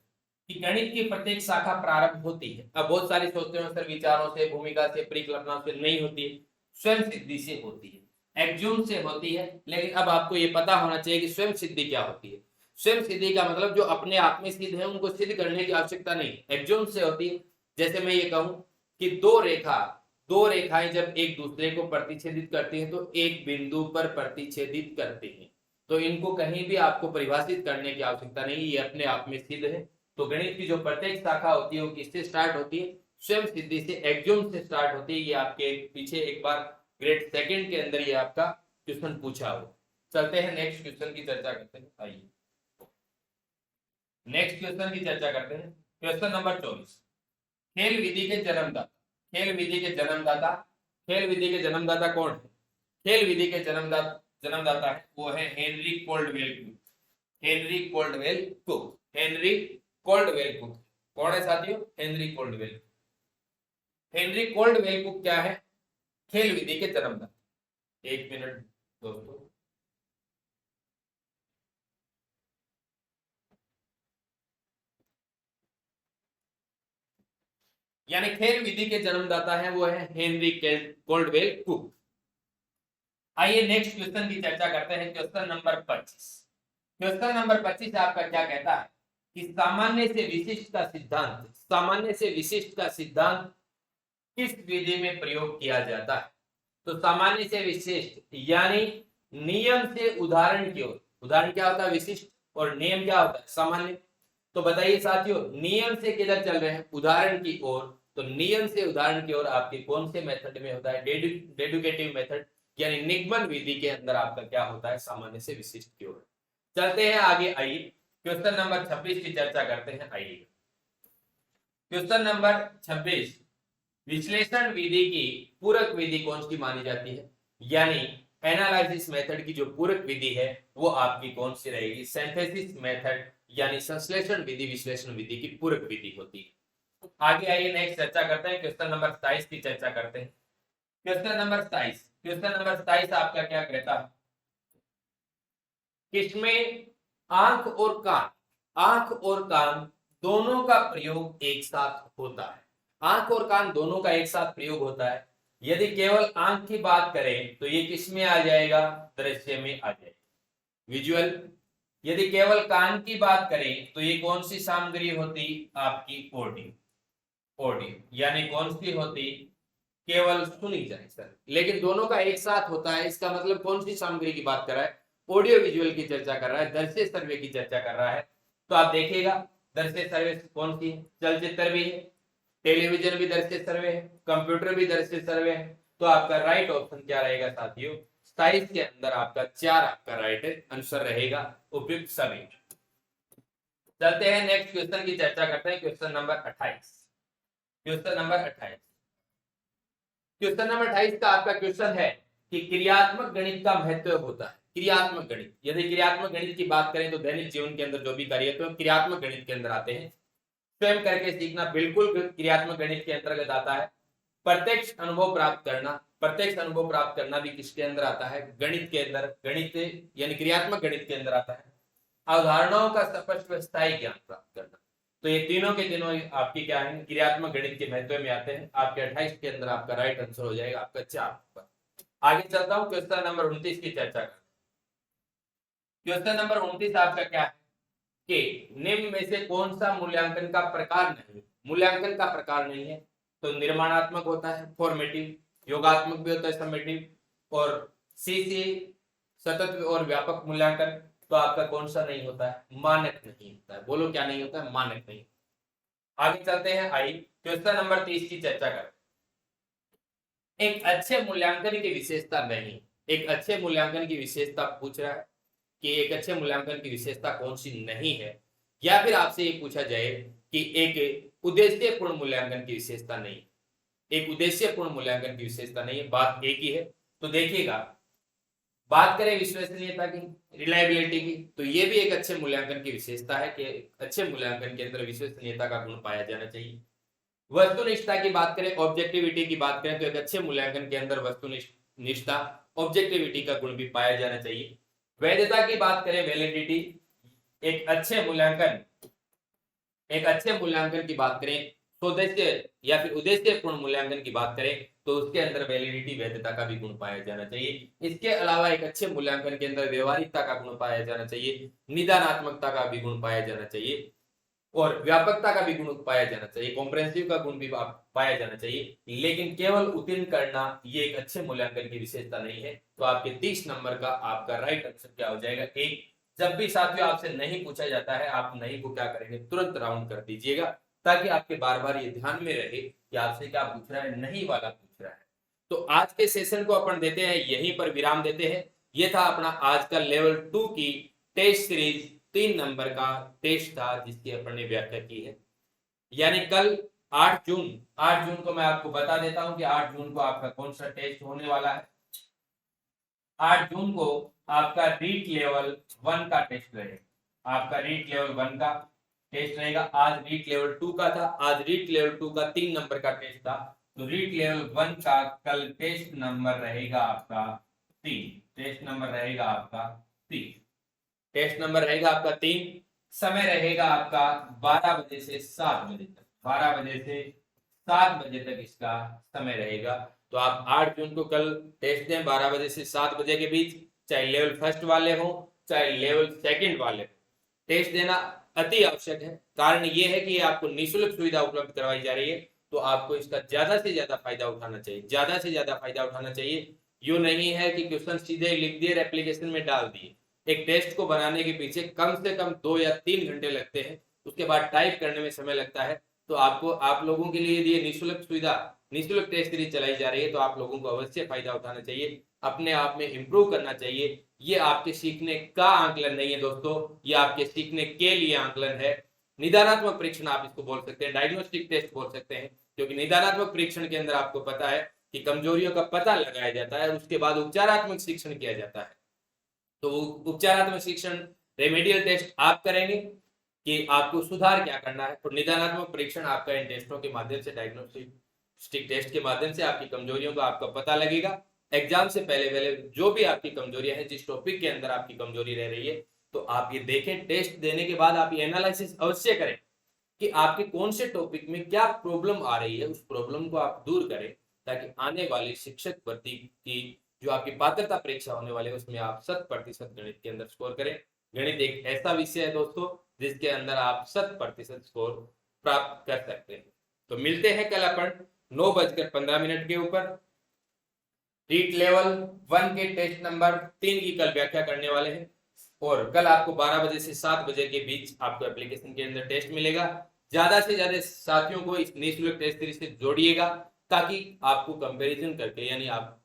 [SPEAKER 1] कि गणित की प्रत्येक शाखा प्रारंभ होती है। अब बहुत सारी सोचते हैं सर विचारों से, भूमिका से, परिकल्पना से नहीं होती है, स्वयं सिद्धि से होती है, एक्जूम से होती है। लेकिन अब आपको ये पता होना चाहिए कि स्वयं सिद्धि क्या होती है। स्वयं सिद्धि का मतलब जो अपने आप में सिद्ध है उनको सिद्ध करने की आवश्यकता नहीं, एक्जूम से होती है। जैसे मैं ये कहूं कि दो रेखाएं जब एक दूसरे को प्रतिच्छेदित करती हैं तो एक बिंदु पर प्रतिच्छेदित करते हैं, तो इनको कहीं भी आपको परिभाषित करने की आवश्यकता नहीं, ये अपने आप में सिद्ध है। तो गणित की जो प्रत्येक शाखा होती है वो किससे स्टार्ट होती है? स्वयं सिद्धि से, एक्जूम से स्टार्ट होती है। ये आपके पीछे एक बार ग्रेड सेकंड के अंदर ये आपका क्वेश्चन पूछा हो। चलते हैं नेक्स्ट क्वेश्चन की चर्चा करते हैं। आइए नेक्स्ट क्वेश्चन की चर्चा करते हैं। क्वेश्चन नंबर 24 खेल विधि के जन्मदाता, खेल विधि के जन्मदाता, खेल विधि के जन्मदाता कौन है? खेल विधि के जन्मदाता है वो है Henry Caldwell Cook. Henry Caldwell Cook, Henry Caldwell Cook कौन है साथियों? Henry Caldwell. Henry Caldwell Cook क्या है? खेल विधि के जन्मदाता। एक मिनट दोस्तों, यानी खेल विधि के जन्मदाता है वो है हेनरी कोल्डवेल कुक। आइए नेक्स्ट क्वेश्चन की चर्चा करते हैं। क्वेश्चन नंबर 25, क्वेश्चन नंबर 25 आपका क्या कहता है कि सामान्य से विशिष्ट का सिद्धांत, सामान्य से विशिष्ट का सिद्धांत किस विधि में प्रयोग किया जाता है? तो सामान्य से विशिष्ट यानी नियम से उदाहरण की ओर, उदाहरण क्या होता है? विशिष्ट, और नियम क्या होता है? सामान्य। तो बताइए साथियों, नियम से किधर चल रहे हैं? उदाहरण की ओर। तो नियम से उदाहरण की ओर आपके कौन से मेथड में होता है? डेडुकेटिव मेथड यानी निगमन विधि के अंदर आपका क्या होता है? सामान्य से विशिष्ट की ओर। चलते हैं आगे, आइए क्वेश्चन नंबर 26 की चर्चा करते हैं। आइए क्वेश्चन नंबर 26, विश्लेषण विधि की पूरक विधि कौन सी मानी जाती है? यानी एनालिसिस मेथड की जो पूरक विधि है वो आपकी कौन सी रहेगी? सिंथेसिस मेथड यानी संश्लेषण विधि विश्लेषण विधि की पूरक विधि होती है। आगे आइए नेक्स्ट चर्चा करते हैं, क्वेश्चन नंबर 27 की चर्चा करते हैं। क्वेश्चन नंबर 27, क्वेश्चन नंबर 27 आपका क्या कहता है? किसमें आंख और कान, आंख और कान दोनों का प्रयोग एक साथ होता है? आंख और कान दोनों का एक साथ प्रयोग होता है। यदि केवल आंख की बात करें तो ये किस में आ जाएगा? दृश्य में आ जाएगा, विजुअल। यदि केवल कान की बात करें तो ये कौन सी सामग्री होती? आपकी ऑडियो, ऑडियो यानी कौन सी होती? केवल सुनी जाए सर, लेकिन दोनों का एक साथ होता है, इसका मतलब कौन सी सामग्री की बात कर रहा है? ऑडियो विजुअल की चर्चा कर रहा है, दृश्य सर्वे की चर्चा कर रहा है। तो आप देखिएगा दृश्य सर्वे कौन सी है? चलचित्र भी है, टेलीविजन भी दृश्य सर्वे है, कंप्यूटर भी दृश्य सर्वे है। तो आपका राइट ऑप्शन क्या रहेगा साथियों? 27 के अंदर आपका 4 आपका राइट आंसर रहेगा, उपयुक्त सभी। चलते हैं नेक्स्ट क्वेश्चन की चर्चा करते हैं। Question number 28, question number 28, question number 28 का आपका क्वेश्चन है कि क्रियात्मक गणित का महत्व होता है। क्रियात्मक गणित, यदि क्रियात्मक गणित की बात करें तो दैनिक जीवन के अंदर जो भी कार्य तो क्रियात्मक गणित के अंदर आते हैं। स्वयं करके सीखना बिल्कुल क्रियात्मक गणित के अंतर्गत आता है। प्रत्यक्ष अनुभव प्राप्त करना, प्रत्यक्ष अनुभव प्राप्त करना भी किसके अंदर आता है? गणित के अंदर, गणित यानी क्रियात्मक गणित के अंदर आता है। अवधारणाओं का स्पष्ट व स्थायी ज्ञान प्राप्त करना, तो ये तीनों के तीनों आपकी क्या है? क्रियात्मक गणित के महत्व में आते हैं। आपके 28 के अंदर आपका राइट आंसर हो जाएगा आपका 4। आगे चलता हूं, क्वेश्चन नंबर 29 की चर्चा करते हैं। क्वेश्चन नंबर 29 आपका क्या है कि निम्न में से कौन सा मूल्यांकन का प्रकार नहीं, मूल्यांकन का प्रकार नहीं है? तो निर्माणात्मक होता है फॉर्मेटिव, योगात्मक भी होता है समेटिव, और सी सतत और व्यापक मूल्यांकन। तो आपका कौन सा नहीं होता है? मानक नहीं होता है। बोलो क्या नहीं होता है? मानक नहीं। आगे चलते हैं, आई क्वेश्चन नंबर 30 की चर्चा कर। एक अच्छे मूल्यांकन की विशेषता नहीं, एक अच्छे मूल्यांकन की विशेषता पूछ रहा है कि एक अच्छे मूल्यांकन की विशेषता कौन सी नहीं है, या फिर आपसे ये पूछा जाए कि एक उद्देश्यपूर्ण मूल्यांकन की विशेषता नहीं, एक उद्देश्यपूर्ण मूल्यांकन की विशेषता नहीं है, बात एक ही है। तो देखिएगा, बात करें विश्वसनीयता की, रिलायबिलिटी की, तो ये भी एक अच्छे मूल्यांकन की विशेषता है कि अच्छे मूल्यांकन के अंदर विश्वसनीयता का गुण पाया जाना चाहिए। वस्तुनिष्ठता की बात करें, ऑब्जेक्टिविटी की बात करें, तो एक अच्छे मूल्यांकन के अंदर वस्तुनिष्ठता, ऑब्जेक्टिविटी का गुण भी पाया जाना चाहिए। वैधता की बात करें, वैलिडिटी, एक अच्छे मूल्यांकन की बात करें, स्वदेश्य या फिर उद्देश्यपूर्ण मूल्यांकन की बात करें, तो उसके अंदर वैलिडिटी, वैधता का भी गुण पाया जाना चाहिए। इसके अलावा एक अच्छे मूल्यांकन के अंदर व्यवहारिकता का गुण पाया जाना चाहिए, निदानात्मकता का भी गुण पाया जाना चाहिए, और व्यापकता का भी गुण पाया जाना चाहिए, कॉम्प्रिहेंसिव का गुण भी पाया जाना चाहिए। लेकिन केवल उत्तीर्ण करना ये एक अच्छे मूल्यांकन की विशेषता नहीं है। तो आपके 30 नंबर का आपका राइट आंसर क्या हो जाएगा? एक। जब भी साथियों आपसे नहीं पूछा जाता है, आप नहीं को क्या करेंगे? तुरंत राउंड कर दीजिएगा, ताकि आपके बार बार ये ध्यान में रहे कि आपसे क्या पूछ रहा है, नहीं वाला पूछ रहा है। तो आज के सेशन को अपन देते हैं, यहीं पर विराम देते हैं। ये था अपना आज का लेवल 2 की टेस्ट सीरीज, 3 नंबर का टेस्ट था जिसकी अपन ने व्याख्या की है। यानी कल 8 जून को मैं आपको बता देता हूं कि 8 जून को आपका कौन सा टेस्ट होने वाला है। 8 जून को आपका रीट लेवल 1 का टेस्ट रहेगा, आपका रीट लेवल 1 का टेस्ट रहेगा। आज रीट लेवल 2 का था, आज रीट लेवल 2 का 3 नंबर का टेस्ट था। तो रीट लेवल 1 का कल टेस्ट नंबर रहेगा आपका 3, टेस्ट नंबर रहेगा आपका 3, टेस्ट नंबर रहेगा आपका 3। समय रहेगा आपका 12 बजे से 7 बजे तक, 12 बजे से 7 बजे तक इसका समय रहेगा। तो आप 8 जून को कल टेस्ट दें 12 बजे से 7 बजे के बीच, चाहे लेवल फर्स्ट वाले हो चाहे लेवल सेकंड वाले हो, टेस्ट देना अति आवश्यक है। कारण ये है कि आपको निःशुल्क सुविधा उपलब्ध करवाई जा रही है, तो आपको इसका ज्यादा से ज्यादा फायदा उठाना चाहिए, ज्यादा से ज्यादा फायदा उठाना चाहिए। यूं नहीं है कि क्वेश्चन सीधे लिख दिए एप्लीकेशन में डाल दिए। एक टेस्ट को बनाने के पीछे कम से कम 2 या 3 घंटे लगते हैं, उसके बाद टाइप करने में समय लगता है। तो आपको, आप लोगों के लिए ये निःशुल्क सुविधा, निःशुल्क टेस्ट सीरीज चलाई जा रही है, तो आप लोगों को अवश्य फायदा उठाना चाहिए, अपने आप में इंप्रूव करना चाहिए। ये आपके सीखने का आंकलन नहीं है दोस्तों, ये आपके सीखने के लिए आंकलन है। निदानात्मक परीक्षण आप इसको बोल सकते हैं, डायग्नोस्टिक टेस्ट बोल सकते हैं, क्योंकि निदानात्मक परीक्षण के अंदर आपको पता है कि कमजोरियों का पता लगाया जाता है, उसके बाद उपचारात्मक शिक्षण किया जाता है। तो उपचारात्मक शिक्षण, रेमेडियल टेस्ट आप करेंगे कि आपको सुधार क्या करना है, और निदानात्मक परीक्षण आपका इन टेस्टों के माध्यम से, डायग्नोस्टिक टेस्ट के माध्यम से आपकी कमजोरियों का आपका पता लगेगा। एग्जाम से पहले जो भी आपकी कमजोरियां हैं, जिस टॉपिक के अंदर आपकी कमजोरी रह रही है, तो आप ये देखें, टेस्ट देने के बाद आप ये एनालिसिस अवश्य करें कि आपके कौन से टॉपिक में क्या प्रॉब्लम आ रही है, उस प्रॉब्लम को आप दूर करें, ताकि आने वाली शिक्षक भर्ती की जो आपकी पात्रता परीक्षा होने वाली है, उसमें आप 100% गणित के अंदर स्कोर करें। गणित एक ऐसा विषय है दोस्तों जिसके अंदर आप 100% स्कोर प्राप्त कर सकते हैं। तो मिलते हैं कल अपन 9:15 के ऊपर। रीट लेवल 1 के टेस्ट नंबर 3 की कल व्याख्या करने वाले हैं, और कल आपको 12 बजे से 7 बजे के बीच आपको एप्लीकेशन के अंदर टेस्ट मिलेगा। ज्यादा से ज्यादा साथियों को इस निःशुल्क टेस्ट सीरीज से जोड़िएगा, ताकि आपको कंपैरिजन करके, यानी आप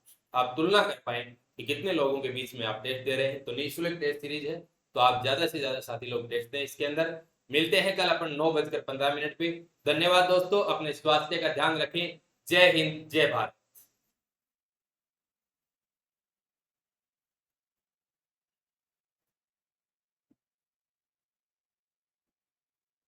[SPEAKER 1] तुलना कर पाए कि कितने लोगों के बीच में आप टेस्ट दे रहे हैं। तो निःशुल्क टेस्ट सीरीज है, तो आप ज्यादा से ज्यादा साथी लोग टेस्ट दें इसके अंदर। मिलते हैं कल अपन 9:15 पे। धन्यवाद दोस्तों, अपने स्वास्थ्य का ध्यान रखें। जय हिंद, जय भारत।